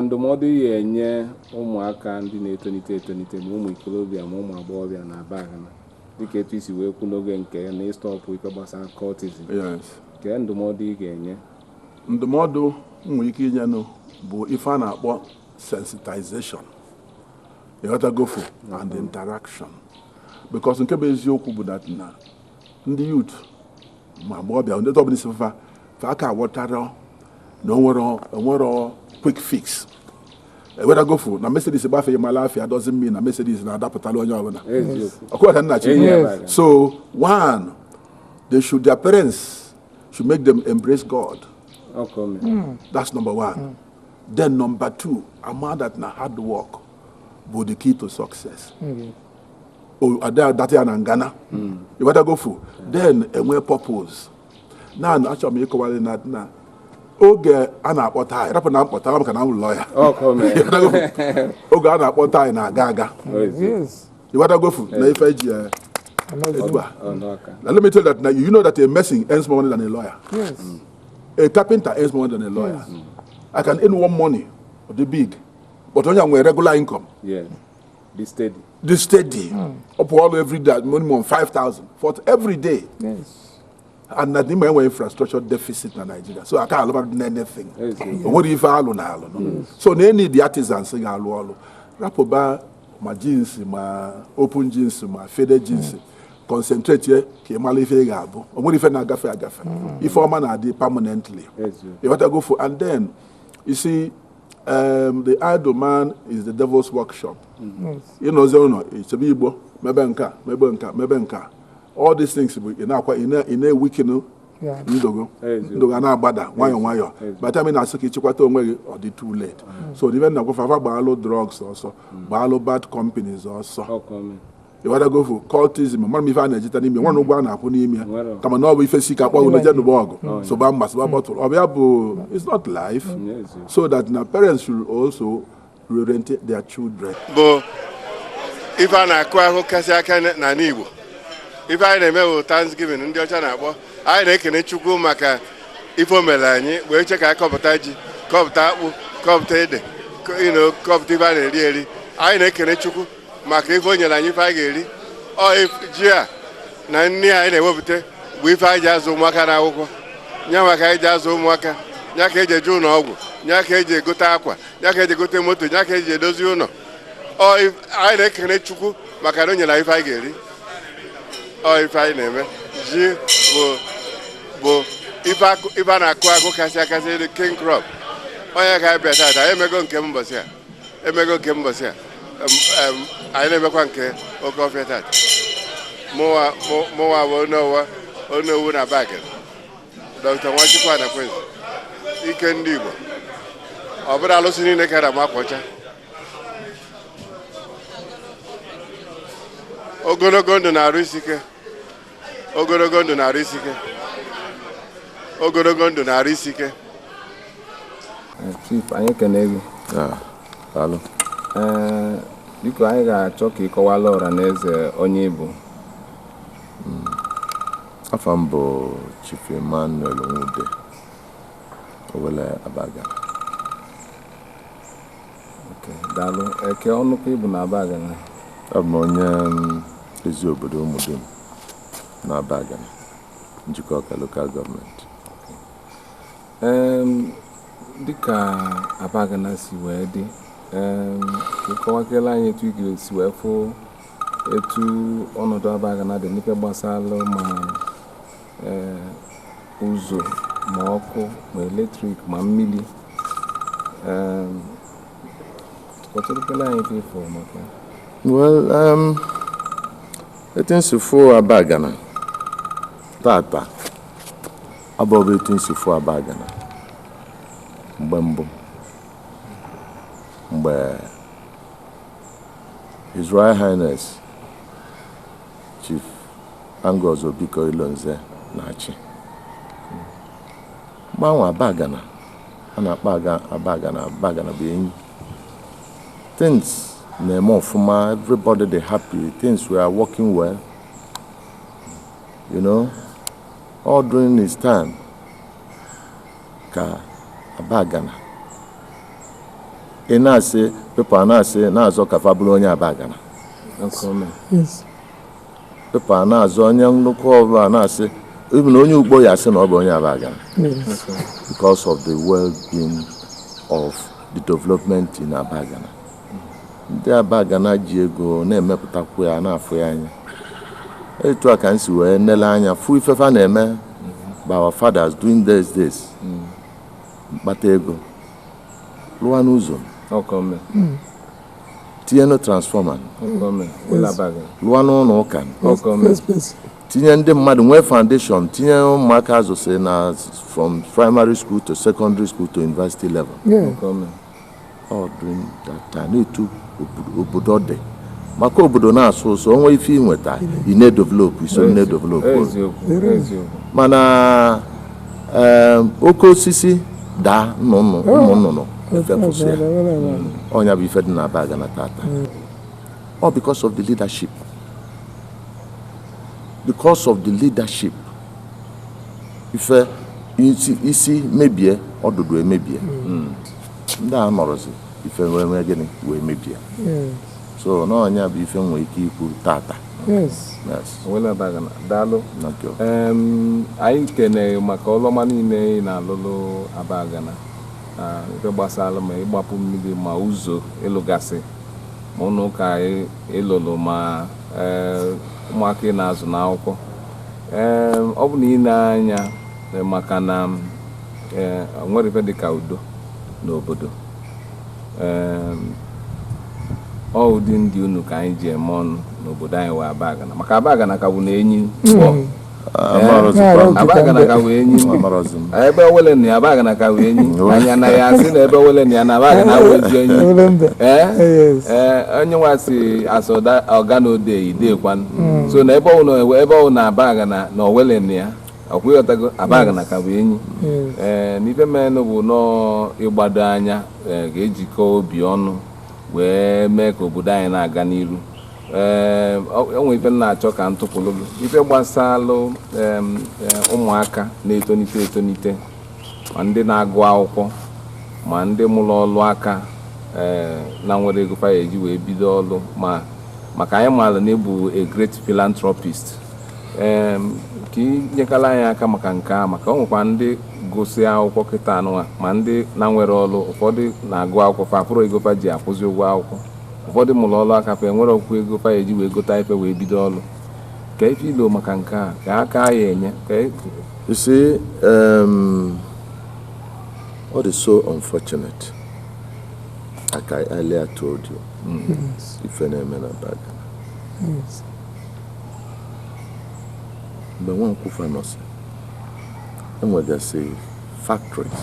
the model year, Omaka and the 2020, Mumu Colombia, Moma Bobia, and Abagana. The KTC will Kunogan and they stop with Kabasa courtesan. Yes. Can the model again? The model, we can know, if I not sensitization. You got to go for and the interaction. Because in Kebezi Yokubu that now, the youth, my boy, on the top of this sofa, Faka water, no more quick fix. Where I go for now, Mercedes about for my life, doesn't mean a Mercedes and adapt to So, one, their parents should make them embrace God. That's number one. Then number two, a man that na hard work, but the key to success. Oh, that in Ghana. You better go for. Then a way purpose. Now, actually, me call it na. Oge ana apotai. Rapa na apotai, I'm a lawyer. Oh, come on. Oge ana apotai na gaga. Yes. You better go for. Na ifeji. Now let me tell you that now you know that a messing earns more money than a lawyer. Yes. A carpenter earns more than a lawyer. I can earn one money, or the big, but when you have a regular income. Yeah, be steady. The steady. Up all every day, minimum 5,000 for every day. Yes. And that means we infrastructure deficit in Nigeria. So I can't about anything. What if I alone? So they need the artisans sing alone. Rapoba, my jeans, my open jeans, my faded jeans. Concentrate here, Kemalife. What if I not gafe? If a man are permanently, you have to go for, and then. You see, the idle man is the devil's workshop. You know, it's a bibo, mebenka. All these things in a week, you know, but I mean, I say or the too late. So even now, go for balo drugs also, balo bad companies also. You want to go for cultism, man, me find a me one one upon come on, now we face up on the general so bottle. It's not life. So that now parents should also reorient their children. But if I acquire Kasaka Nanibu, if I remember Thanksgiving in the China, I reckon it should go Maka, Ifo Melani, where check a cup of Taji, cup tapu, cup tede, cup divine really. I reckon it should. Maka ife onye na anyị fa ga-eri ọ ji a na nne anyị na-ewepụta bụ ife anyị ji azụ ụmụaka n'akwụkwọ nya maka anyị ji azụ ụmụaka nya ka eji eje ụlọ ọgwụ nya ka eji egote akwa nya ka eji egote moto nya ka eji edozi ụlọ ọ anyị na-ekele Chukwu maka na o nyere anyị ife anyị ga-eri ọ ife anyị na-eme ji bụ ife a na-akụ akụ kasị akasị king crop onye ka anyị bịa tata emego nke mbọsị a anyị na-emekwa nke oke ọfịa tata mụnwa bụ onowu na bag Dr. Nwachukwu Anakweze ike ndị Igbo ọ bụrụ alụsị niile kara ma akpọcha ogologo ndụ na-arụ isi ike, ogologo ndụ na-arụ isi ike, ogologo ndụ na-arụ isi ike. Chief, anyị ekene gị. Daalụ. Biko anyị ga-achọ ka ị kọwala ọra na eze onye Igbo. Afa m bụ Chief Emmanuel Nwude Owele Abagana. Daalụ. Eke ọnụ ka ịbụ na Abagana? Abụ m onye ezi obodo Umudum na Abagana, Njikọka Local Government. Dịka Abagana si wee dị, ịkọwakela anyị etu ị ga-esi wee fụ etu ọnọdụ Abagana dị n'ife gbasara ma ụzọ ma ọkụ ma eletrik ma mmiri. Kọtụrụkela anyị ka ịfụ maka. Well, etu nsi fụ Abagana tata abụghị etu nsi fụ Abagana mgbe mbụ, mgbe His Royal Highness Chief Angus Obiko Ilonze na-achị. Mgbanwe Abagana a na-akpọ Abagana bụ enyi. Things na-eme ọfụma, everybody dey happy, things were working well, you know, all during his time ka Abagana ị na-asị pepa na-azọ ka fa bụrụ onye Abagana. Pepa na-azọ onye nnukwu ọbụla na-asị even onye ugbo ya asị na ọ bụ onye Abagana because of the well-being of the development in Abagana. Ndị Abagana ji ego na-emepụtakwu ya na-afụ ya anya. Etu a ka nsi wee nele anya fụ ifefa na-eme by our fathers doing this mkpata ego, lụọ n'ụzọ, tinye na transformer, lụọ n'ụlọ ụka, tinye ndị mmadụ nwee foundation, tinye ụmụaka azụsị na from primary school to secondary school to university level. All during that time, na-etu obodo dị maka obodo na-asụ ụsọ onwe ife inweta ị na-edevelop iso na-edevelop. Mana oke osisi daa ụmụ nnụnụ efepụsị ya, ọnya bụ ife dị na Abagana tata. All because of the leadership. Because of the leadership. Ife isi mebie ọdụdụ emebie. Ndị a nọrọzi ife nwere gịnị wee mebie. So n'ọnya bụ ife nwere ike ikwu tata. Owele Abagana, daalụ. Anyị kene maka ọlọma niile ị na-alụlụ Abagana, ife gbasara ma ịgbapụ mmiri ma ụzọ ịlụgasị ma ụlọ ụka ịlụlụ ma ụmụaka ị na-azụ n'akwụkwọ. Ọ bụ na ị na-anya maka na nwere ife dịka udo n'obodo, ọ ụdị ndị unu ka anyị ji eme ọnụ n'obodo anyị wee Abagana, maka Abagana ka bụ na enyi Abagana ka wee enyi ebe Owele na Abagana ka wee enyi anya na ya asị na ebe Owele na ya na Abagana wezi enyi. Onye nwa si asọda ọganode idekwan so na ebe ọ na Abagana na Owele na ya ọkwụghọtago Abagana ka wee enyi. N'ife menụ bụ nọọ ịgbado anya ga-ejikọ obi ọnụ wee mee ka obodo anyị na-aga n'iru. Onwe ife na-achọ ka ntụpụrụ gị ife gbasalụ ụmụaka na-etonite ma ndị na-agụ akwụkwọ ma ndị mụrụ ọlụ aka na nwere ego fa eji wee bido ọlụ maka anyị maara na ịbụ a great philanthropist. Ka ị nyekala anyị aka maka nke a, maka ọ nwekwa ndị gụsị akwụkwọ kịta anụnwa ma ndị na nwere ọlụ, ụfọdụ na-agụ akwụkwọ fa afụrụ ego fa ji akwụzi ụgwọ akwụkwọ, ụfọdụ mụrụ ọlụ aka fa enwere ọkwụ ego fa eji wee gota ife wee bido ọlụ. Ka ife ilo maka nke a ka aka ya enye ka you see, what is so unfortunate, like I earlier told you, ife na-eme na Abagana. Mgbe Nwankwo nọsị enwegasị factories.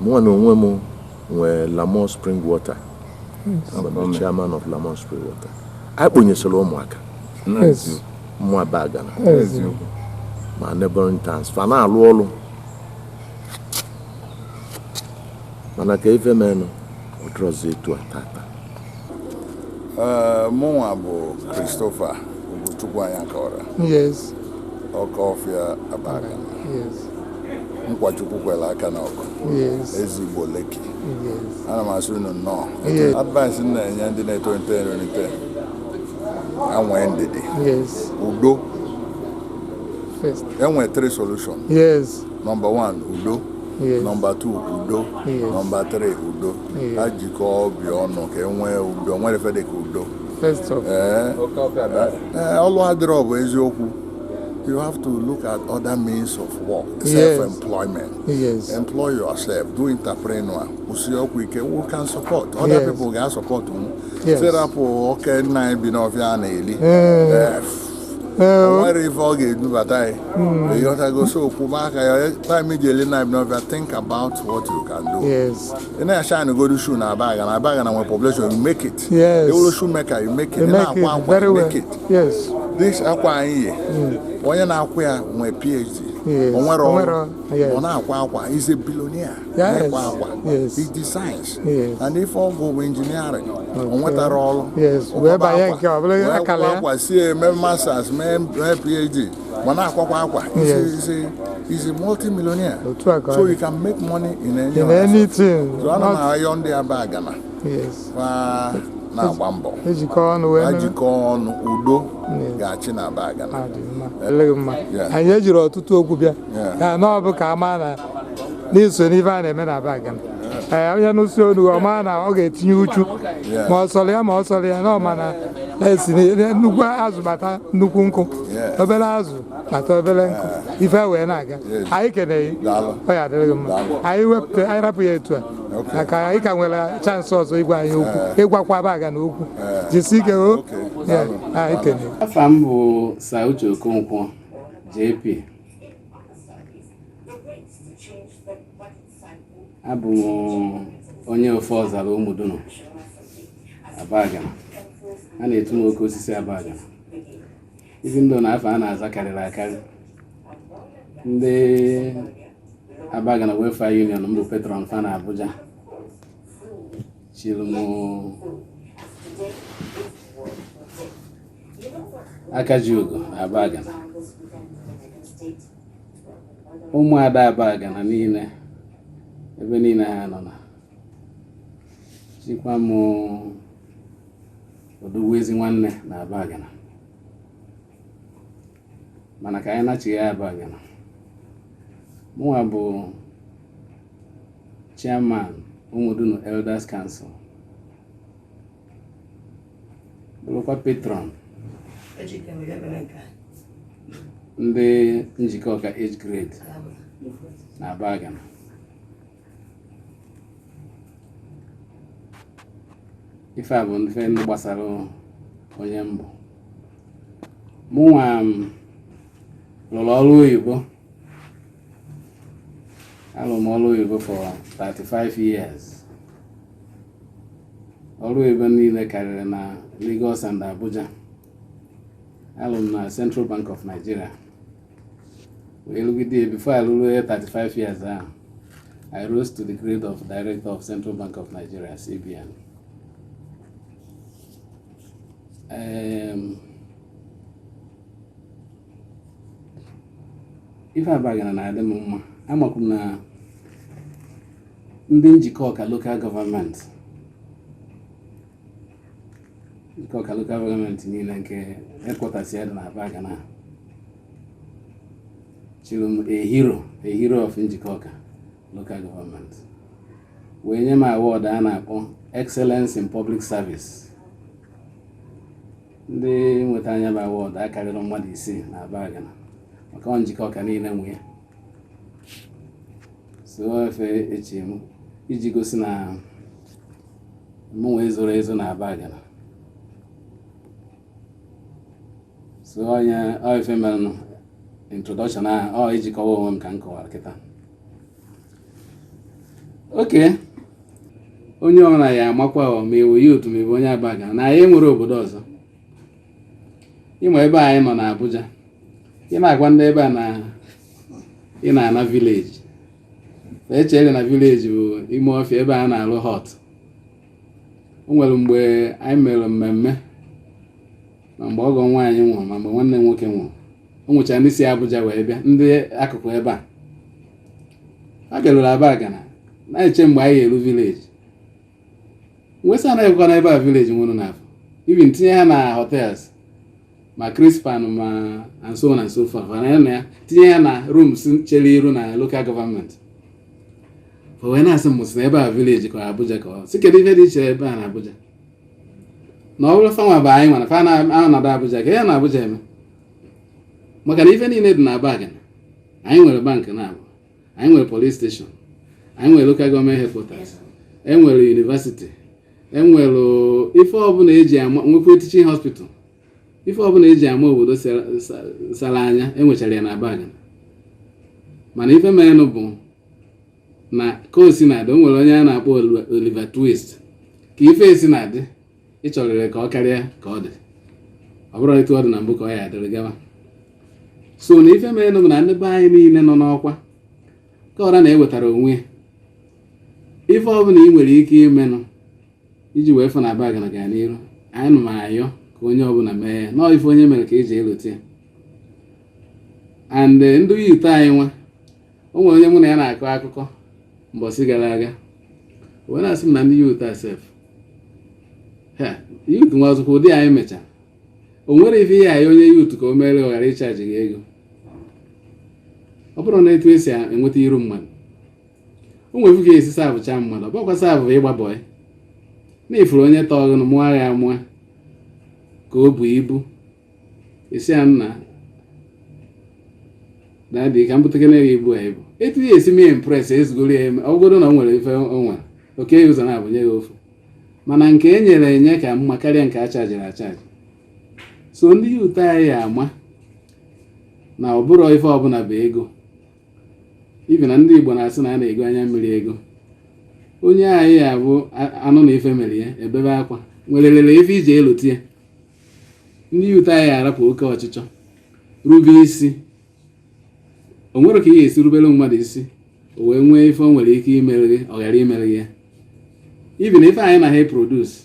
Mụ na onwe m nwee Lamore Spring Water I'm the chairman of Lamont Spray Water. I kponyesịrị ụmụaka mmụọ Abagana ma neighboring towns fa na-alụ ọrụ mana ka ife menụ ọdụrọzi etu a tata. Mụnwa bụ Christopher Ugochukwu anya kọrọ Ọkọfịa Abagana. Nkwachukwu kwere aka n'ọkụ ezigbo Lekki. Ana m asị unu nnọọ. Advice m na-enye ndị na-etonite eronite anwee ndidi udo. Enwere 3 solutions. Number 1 udo. Number 2 udo. Number 3 udo. Ha jikọọ obi ọnụ ka enwee udo. Nwere efe dịka udo. Ọlụ adịrọ bụ eziokwu. You have to look at other means of work, self-employment. Employ yourself, do entrepreneur. We can support. Other people can support you. Set up okay, nine bin of Yaneli. Where if I get new batay, you have to go so Kumaka, time immediately think about what you can do. And then I shine to go to shoe na bag and I bag and our population, you make it. The old shoemaker, you make it. Very well. Yes. This aqua here. Onye na-akwa ya nwee PhD. Onwere ọrụ. Ọ na-akwa akwa. He's a billionaire. Na-akwa akwa. He designs. And if all go engineering, o nwetara ọrụ. Wee banye nke ọ bụla akala ya. Akwa sie mee masters, mee PhD. Ma na-akwakwa akwa. He's a multi-millionaire. So you can make money in anything. So ana na-ayọ ndị Abagana. Na-agba mbọ ejikọ ọnụ udo ga-achị na Abagana. Anyị ejiri ọtụtụ okwu bịa ka na ọ bụ ka ama na n'iso n'ife a na-eme na Abagana. Onye n'usi onu ọma na ọ ga-etinye uchu ma ọ sọrọ ya na ọma na esi nnukwu azụ bata nnukwu nkụ, obere azụ bata obere nkụ, ife wee na-aga. Anyị keneghị ọ ya adịrịghị mma. Anyị rapụ ya etu a maka anyị ka nwere chansị ọzọ ịgwa anyị okwu, ịgwakwa Abagana okwu. Jisi ike o anyị keneghị. Afa m bụ Sir Uche Okonkwo JP. Abụ m onye ofe ọzara Ụmụdụnụ Abagana. A na-etu m oke osisi Abagana. Izi ndụ na afọ a na-aza karịrị akarị. Ndị Abagana Welfare Union mbụ Petron fa na Abuja chịrị m aka ji ogo na Abagana. Ụmụada Abagana niile ebe niile ha nọ na chikwa m odogwu ezi nwanne na Abagana. Mana ka anyị nachighị Abagana, mụnwa bụ chairman Ụmụdụnụ Elders Council, bụrụkwa patron ndị njikọ ọka age grade na Abagana. Ife a bụ ndị gbasara onye mbụ. Mụnwa lụrụ ọrụ oyibo. Alụrụ m ọrụ oyibo for 35 years. Ọrụ oyibo niile karịrị na Lagos and Abuja. Alụrụ m na Central Bank of Nigeria. Before I lụrụ 35 years, I rose to the grade of Director of Central Bank of Nigeria, CBN. Ife Abagana na-adị m mma. Amakwu m na ndị njikọ ọka local government niile nke headquarters ya dị na Abagana chịrị m a hero of njikọ ọka local government, wee nye m award a na-akpọ Excellence in Public Service. Ndị nweta anya bụ award akarịrị mmadụ 6 na Abagana maka njikọ ọka niile nwee. So efe echi m iji gosi na mụnwa ezoro ezo na Abagana. So onye efe mere introduction a iji kọwa onwe m ka m kọwara kịta. Okay, onye ọbụla ya amakwa ma ewu youth ma ewu onye Abagana na anyị nwere obodo ọzọ. Ịma ebe anyị nọ na Abuja, ị na-agwa ndị ebe a na ị na-ana village, echere na village bụ ime ọfịa ebe a na-alụ hot. O nwere mgbe anyị mere mmemme ma mgbe ọgọ nwaanyị nwụrụ ma mgbe nwanne nwoke nwụrụ, o nwechara ndị si Abuja wee bịa, ndị akụkụ ebe a bịaruru Abagana na-eche mgbe anyị ga-eru village. Nwesị anaghịkwa na ebe a village nwụrụ n'afọ, even tinye ha na hotels ma Crispan ma and so on and so forth, ya tinye ya na rooms chere iru na local government. Wee na-asị mụsị na ebe a village ka Abuja ka ọ sị kedu ife dị iche ebe a na Abuja na ọ bụrụ fanwa bụ anyị mana fa na-anọdụ Abuja ka ya na Abuja eme, maka na ife niile dị na Abagana. Anyị nwere bank na Abụ, anyị nwere police station, anyị nwere local government headquarters, enwere university, enwere ife ọbụla eji ama, nwekwa teaching hospital, ife ọbụla eji ama obodo sara anya enwechara ya na Abagana. Mana ife merenụ bụ na ka o si na-adị, o nwere onye a na-akpọ Oliver Twist, ka ife esi na-adị ịchọrịrị ka ọ karịa ka ọ dị, ọ bụrụ etu ọ dị na mbụ ka ọ ya adịrị gawa. So na ife merenụ bụ na ndị be anyị niile nọ n'ọkwa ka ọra na-ewetara onwe ife ọbụla ị nwere ike imenụ iji wee fụ na Abagana gaa n'iru. Anyị nụ ma ayọ ka onye ọbụla mee ya, nọọ ife onye mere ka eji elote ya. And ndị youth anyị nwa, o nwere onye mụ na ya na-akọ akụkọ mbọsị gara aga, wee na-asị m na ndị youth asef youth nwa ọzọkwa ụdị anyị mecha, o nwere ife ihe anyị onye youth ka o mere ọ ghara ịchaji gị ego. Ọ bụrụ na etu esi enweta iru mmadụ, o nwere ife ka esi savụcha mmadụ, ọ bụkwa savụ ịgba bọị na ifuru onye tọọ gị mụọ ya amụọ ka o bu ibu esi ya nna dadị ka m butekere ya ibu a ibu etu ya esi mee impress ezugoro ya ọgwụgodo na o nwere ife o nwere oke ya ụzọ na-abụnye ya ofu, mana nke e nyere enye ka mma karịa nke a chajiri achaji. So ndị youth anyị ama na ọ bụrụ ife ọbụla bụ ego. Ibi na ndị Igbo na-asị na a na-ego anya mmiri ego. Onye anyị ya bụ anụ na ife mere ya ebebe akwa nwerelele ife iji elote ya. Ndị youth anyị arapụ oke ọchịchọ rube isi. O nwere ka ihe esi rubere mmadụ isi o wee nwee ife o nwere ike imere gị ọ ghara imere ya. Ibi na ife anyị na ha produce,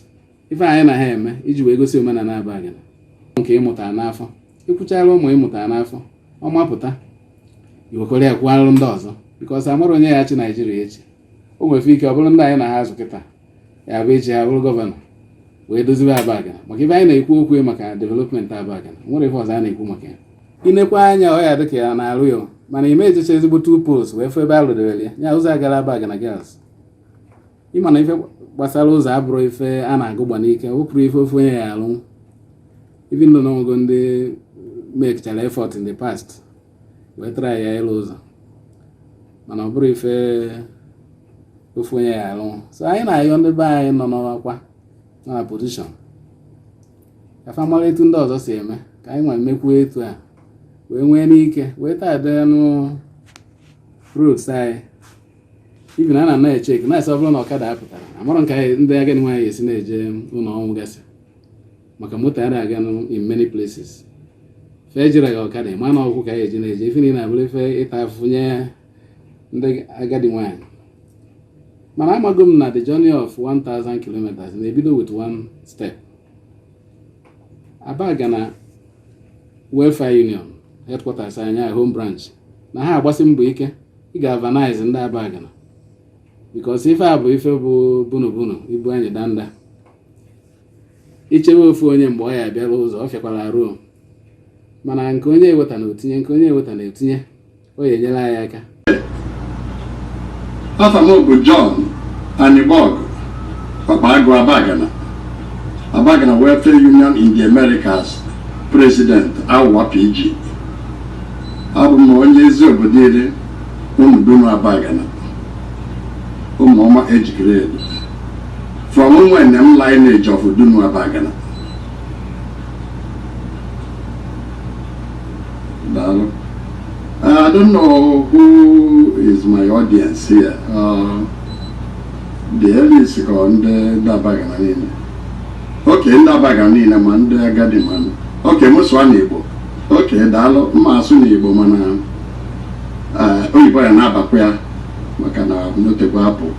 ife anyị na ha eme iji wee gosi omenala Abagana nke ịmụta n'afọ. Ikwuchara ụmụ ịmụta n'afọ ọ mapụta iwekwere ya kwụarụ ndị ọzọ, because amara onye ya chi Naijiria echi. O nwere ike ọ bụrụ ndị anyị na ha azụ kịta ya bụ echi ha bụrụ gọvanọ wee doziwe Abagana, maka ife anyị na-ekwu okwu maka development Abagana nwere ife ọzọ a na-ekwu maka ya. Inekwa anya ọ ya dị ka ya na-arụ ya, mana ime ejecha ezigbo 2 posts wee fụ ebe a rụdebere ya nya ụzọ agara Abagana girls. Ịma na ife gbasara ụzọ abụrụ ife a na-agụgba n'ike, wepụrụ ife ofu onye ya alụ. Even though n'ogo ndị mekchara effort in the past wee try ya ịlụ ụzọ, mana ọ bụrụ ife ofu onye ya alụ. So anyị na-ayọ ndị be anyị nọ n'ọkwa na position ka fa mara etu ndị ọzọ si eme, ka anyị nwere mmekwu etu a wee nwee n'ike wee tadenụ roads anyị. Even a na echeki na-esi ọ bụrụ na ọkada apụtara amarọ nke ndị agadi nwaanyị esi na-eje ụlọ ọnwụ gasị maka moto ya na-aga in many places. Fe jere ga ọkada ma na ọgwụ ka ya eji na-eje ife niile abụrụ ife ịta afụfụ nye ndị agadi nwaanyị. Mana amago m na the journey of 1000 kilometers na-ebido with one step. Abagana Welfare Union headquarters anya home branch na ha agbasi mbọ ike ị ga-galvanize ndị Abagana, because ife a bụ ife bụ bunu ibu anyị danda. Ichewe ofu onye mgbe ọ ya bịara ụzọ ọ fịakwara arụ, mana nke onye eweta na otinye nke onye eweta na etinye o ya enyere anyị aka. After m bụ John Anibog Papago Abagana Welfare Union in the Americas President Awa PG. Abụ m onye ezi obodo iri Ụmụdunu Abagana, Ụmụọma age grade from when I'm lineage of Udunu Abagana. I don't know who is my audience here. the elders on the Dabagan. Okay, Dabagan and the Gadiman. Okay, Muswanibo. Okay, Dalo, Masunibo Mana. Uibo and Abaquia, Macana, Noteguapo.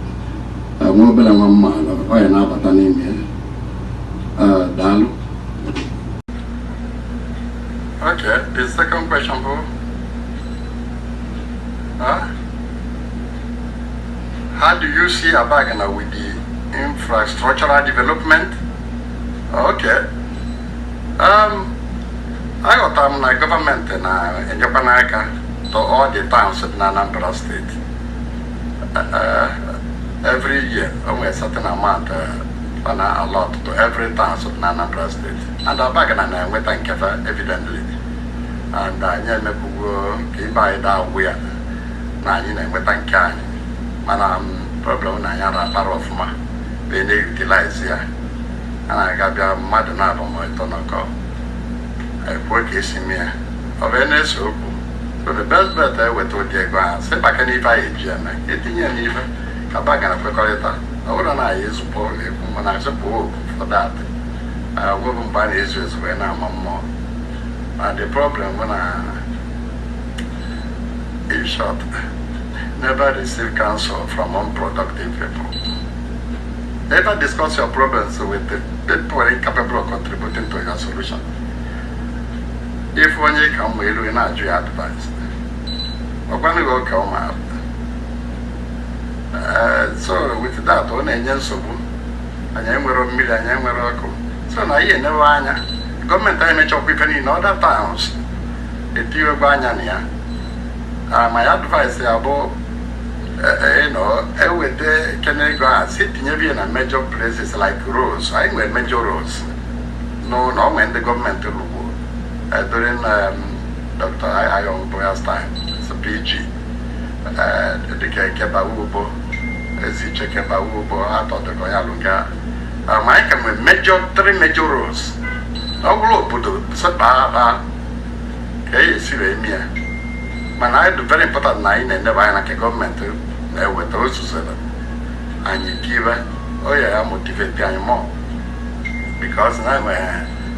Mobile and one man, or an Abatanime. Dalo. Okay, the second question, bro. How do you see Abagana with the infrastructural development? Okay. I got my government in Japan to all the towns in Anambra State. Every year, only a certain amount a lot to every town in Anambra State. And Abagana went and kept evidently. And I never keep by that way. Now you know, with and problem na yara part of ma they utilize here and I got a mad na my tonoko I work is in here of any so the best bet with what they go say back any by jana etinye nifa kabaga na kwekoleta ora na yesu po e na support for that we will ban Jesus when I'm more and the problem when in short never receive counsel from unproductive people. Never discuss your problems with the people incapable of contributing to your solution. If when you come, we will not your advice. But when you go come up, so with that, on engine so good, and you were a million, you were a so now you never anya. Government I make up people in other towns. It you banyania. My advice is about. With the Canada sitting in a major places like Rose, I went major Rose. No, when the government during Dr. Ayon Boyer's time, it's a PG. The Kebaubo, as he check Kebaubo out of the Goyalunga. I come with three major roads. No, put the Sababa. Okay, see me. Man, I had very important line and never like a government with those who said and you give it, oh yeah, I'm motivated more because now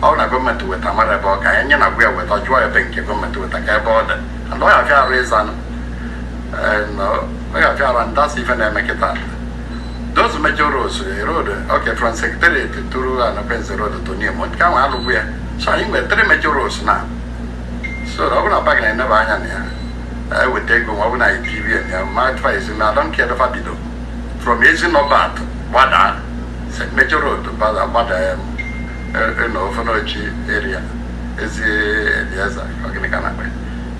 all the government with a mother book and you're not with a joy of thinking government with a care board and I have a reason and I have and that's even a make it up. Those major roads, road, okay, from Secretariat to and a pencil road to near Mont come out of where so I went 3 major roads now. So I'm not back in never. I would take one I TV and my advice, and I don't care if I did. From Asian or Bat, Wada, St. Major Road, but Fanochi area is yes,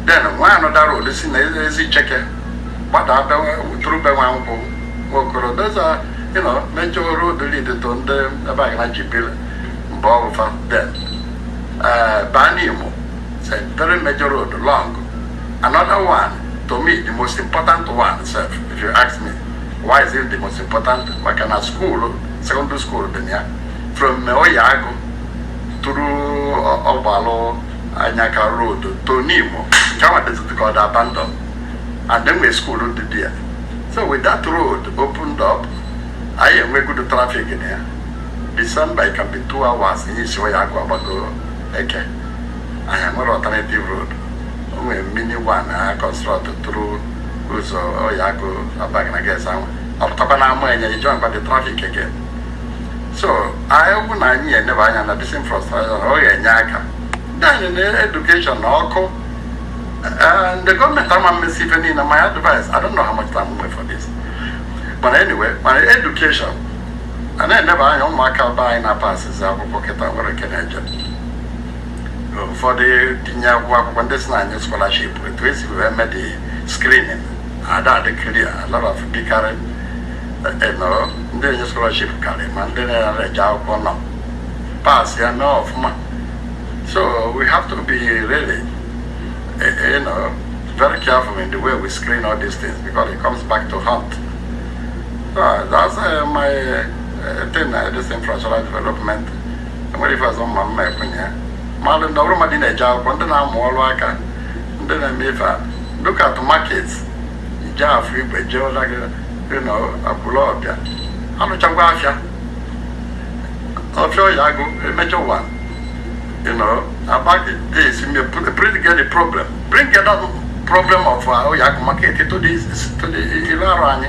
then one other road is in a easy checker. What happened through the one those are, major road leaded on the Baganaji bill, Bob for them. Banimo, St. Very Major Road, long. Another one, to me, the most important one, if you ask me, why is it the most important? Wakana school, secondary school, from Oyago through Obalo, Anyaka Road to Nimo, Kama is called abandoned, and then we school the deer. So with that road opened up, I am very good traffic in here. December can be 2 hours in Oyago, Abago, okay. I am an alternative road. Mini one I constructed through Uso Oyago Abagana guess I'm Tabana and you join by the traffic again. So I would not never and this infrastructure or Yaka. Then in the education and the government I'm receiving in my advice. I don't know how much time I'm for this. But anyway, my education and I never own my car buying a passes out of pocket or a Canadian. For the Tinya scholarship, with which we made the screening, I had clear a lot of bigger, the scholarship carry, and then a job or no. Pass, no, so we have to be really, very careful in the way we screen all these things because it comes back to haunt. So that's my thing, this infrastructural development. I'm ready for some of my opinion. Marlon Madina Jaw, Condana Molwaka, then I look at the markets. Jaw free by Joe like a Pulopia. anụchakwa afịa ọfịa ya agụ emecha ụwa Abag is bring the problem that problem of Oyago market to the Ilarani.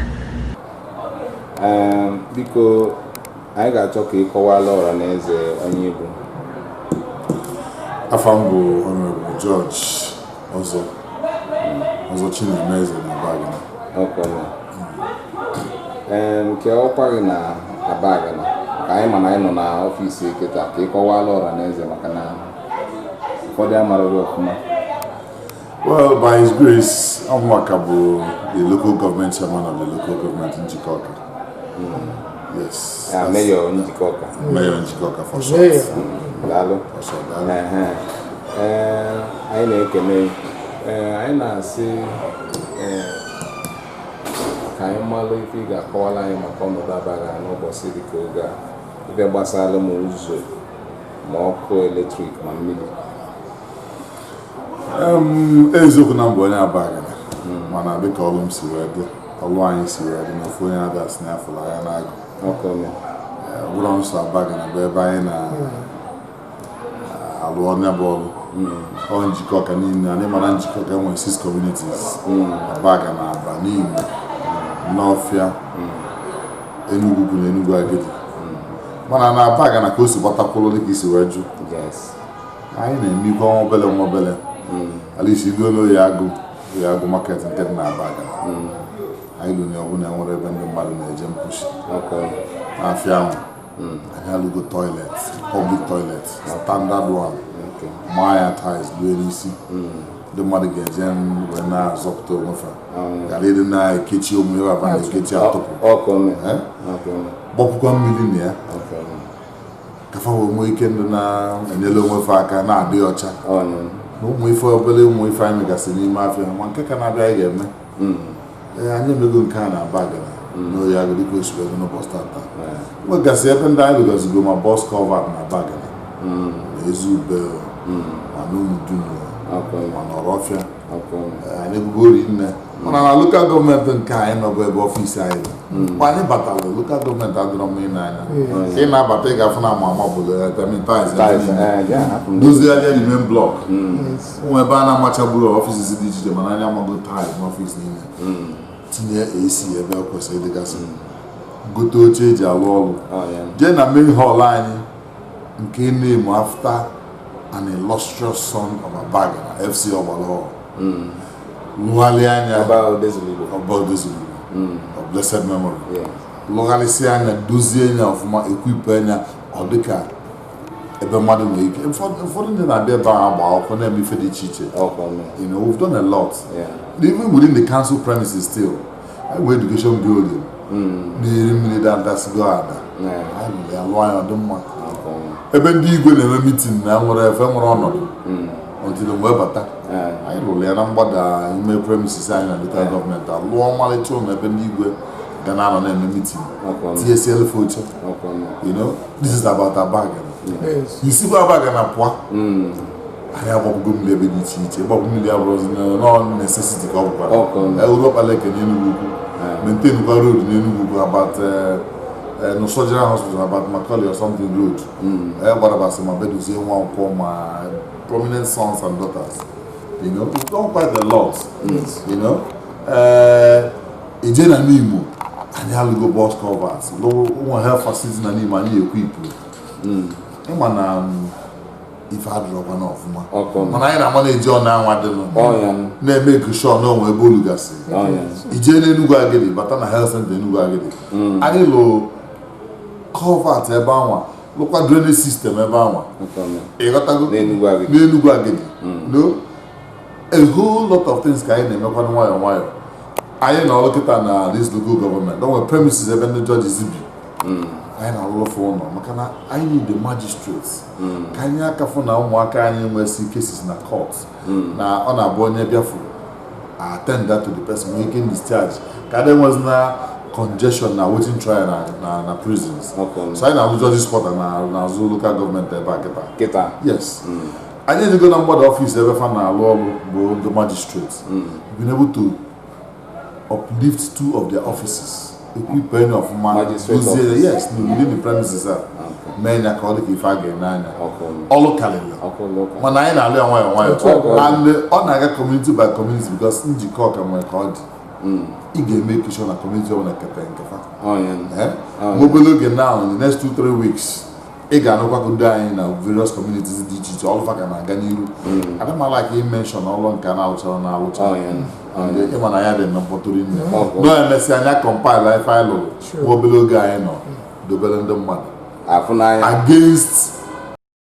Biko anyị ga-achọ ka ịkọwala ọra na eze onye Igbo. Afam bụ Honorable George ọzọ Chinemeze na Abagana. Nke ọkwa gị na Abagana ka anyị mana anyị nọ na ọfịs kịta ka ịkọwala ọra na eze maka na ụfọdụ amaraghị ọfụma. Well, by His grace, Amwaka bụ the local government chairman of the local government in Njikoka. Yes. Mayor Njikoka. Mayor Njikoka for short. Daalụ. For short, anyị na-ekele anyị na-asị ka anyị malụ ife ị ga-akọwala anyị maka ọnọdụ Abagana n'ụbọchị dịka oge a ife gbasara ma ụzọ ma ọkụ eletrik ma mmiri. Eziokwu na mbụ onye Abagana mana dịka ọlụ m si wee dị ọlụ anyị si wee dị n'ofu onye ada si n'afọ anya n'agụ ọbụrụ nsọ Abagana bụ ebe anyị na-alụ ọnya bụ ọlụ ọ Njikoka niile anyị mara Njikoka nwere 6 communities Abagana, Aba, Nimo, Nọfịa, Enugu na Enugu Agidi mana na Abagana ka o si gbatakwụlụ dịka isi wee jụ anyị na-emikwa nwa obele at least you don't know Oyago market and get na Abagana. I don't know when I want to bend the mother and jump push. I found I had to go toilets, public toilets, standard one. My ties do easy. The mother gets in when I was up to one. I didn't know kitchen me up and kitchen out. Bob come millionaire. Kafa wo weekend na enelo mo fa aka na ade ocha. Ụmụ ife obere ụmụ ife anyị gasị n'ime afịa ma nke ka na-abịa anyị ga-eme anyị emego nke a na Abagana n'Oyago dịka o sibe n'ụbọchị tata nwegasị ebe ndị anyị lụgazigo ma bọs kọvat na Abagana na Ezube ma n'Umuduno ma n'Ọrọfịa anyị ebugo ori nne mana na lokal gọọmenti nke anyị nọbụ ebe ọfisi anyị nọ mgbe anyị batara lokal gọọmenti adịrọ mma ịnanya ị na-abata ị ga-afụ na ama bụlụ dozigharịa the main block ụmụ ebe a na-amachagburu ọfisi dị iche iche mana anyị amago taịl n'ọfisi niile tinye AC ebe ọ kwesịrị ịdịgasị gote oche eji alụ ọrụ jee na main hall anyị nke name after an illustrious son of Abagana, FC Obalọ lụgharị anya about Dezulugo of blessed memory lụgharịsị anya dozie anya ọfụma ekwipụ anya ọ dịka ebe mmadụ nwere ike ụfọdụ ndị na-abịa ebe ahụ agba akwụkwọ na-eme ife dị iche iche we've done a lot even within the council premises still we education building na-eri mmiri dandasigo ada anyị alụ anya ọdị mma ebe ndị igwe na-eme meeting na nwere efe nwere ọnọdụ until mgbe bata anyị lụrụ ya na mgbada ime premises anyị na local gọọmenti alụọ ọmalịcha ụlọ ebe ndị igwe ga na-anọ na-eme meeting TSL foche this is about Abagana isikwa Abagana pụọ anyị agbapụgo mmiri ebe dị iche iche ịgbapụ mmiri abụrụzi nọ necessity ka ọ bụkwara Europaleke na Enugu Ukwu maintainukwa road na Enugu Ukwu about no surgery hospital about Macaulay or something road gbadabasị ma bedozie nwa akwụkwọ ma prominent sons and daughters we've done quite a lot ije na Nimo anyị alụgo bus covers ụmụ health facility na Nimo anyị ekwipụ ịma na ife adịrọkwa n'ọfụma mana anyị na-ama na-eji ọna anwa dịnụ na-eme kushon n'onwe ebe olugasị ije n'Enugu Agidi bata na health center Enugu Agidi anyị lụ covert ebe anwa lụkwa drainage system ebe anwa ịghọtago n'Enugu Agidi no a whole lot of things ka anyị na-emekwa nwayọ nwayọ anyị na ọlụkịta na this local government o nwere premises ebe ndị judges bi anyị na-alụfụ ụlọ maka na anyị need the magistrates ka anyị akafụ na ụmụaka anyị nwesị cases na court na ọ na-abụ onye bịafụ attend that to the person nwee ike discharge ka adị nwezi na congestion na waiting trial na prisons so anyị na-alụ judges spot na azụ local government ebe a kịta yes anyị ejigo na mgbada ọfịs ebe fa na-alụ ọrụ bụ the magistrates been able to uplift 2 of their offices equip any of my yes within the premises men ya ka ọ dị ka ife a ga-ene anya ọlụ karịrị mana anyị na-alụ ya nwayọ and ọ na-aga community by community because njikọ ọka nwere ka ọ dị ị ga-eme kishọ na community ọbụla kepe nkefa obere oge now in the next 2-3 weeks ị ga-anụkwagodo anyị na various communities dị iche iche ọlụfa ka na-aga n'iru adamala ka imenshọn ọlụ nke a na-alụcha ịma na ya dị na mkpọtụrụ nne nọ emesị anya compile anyị faịlụ nwa obere oge anyị nọ dobere ndị mmadụ against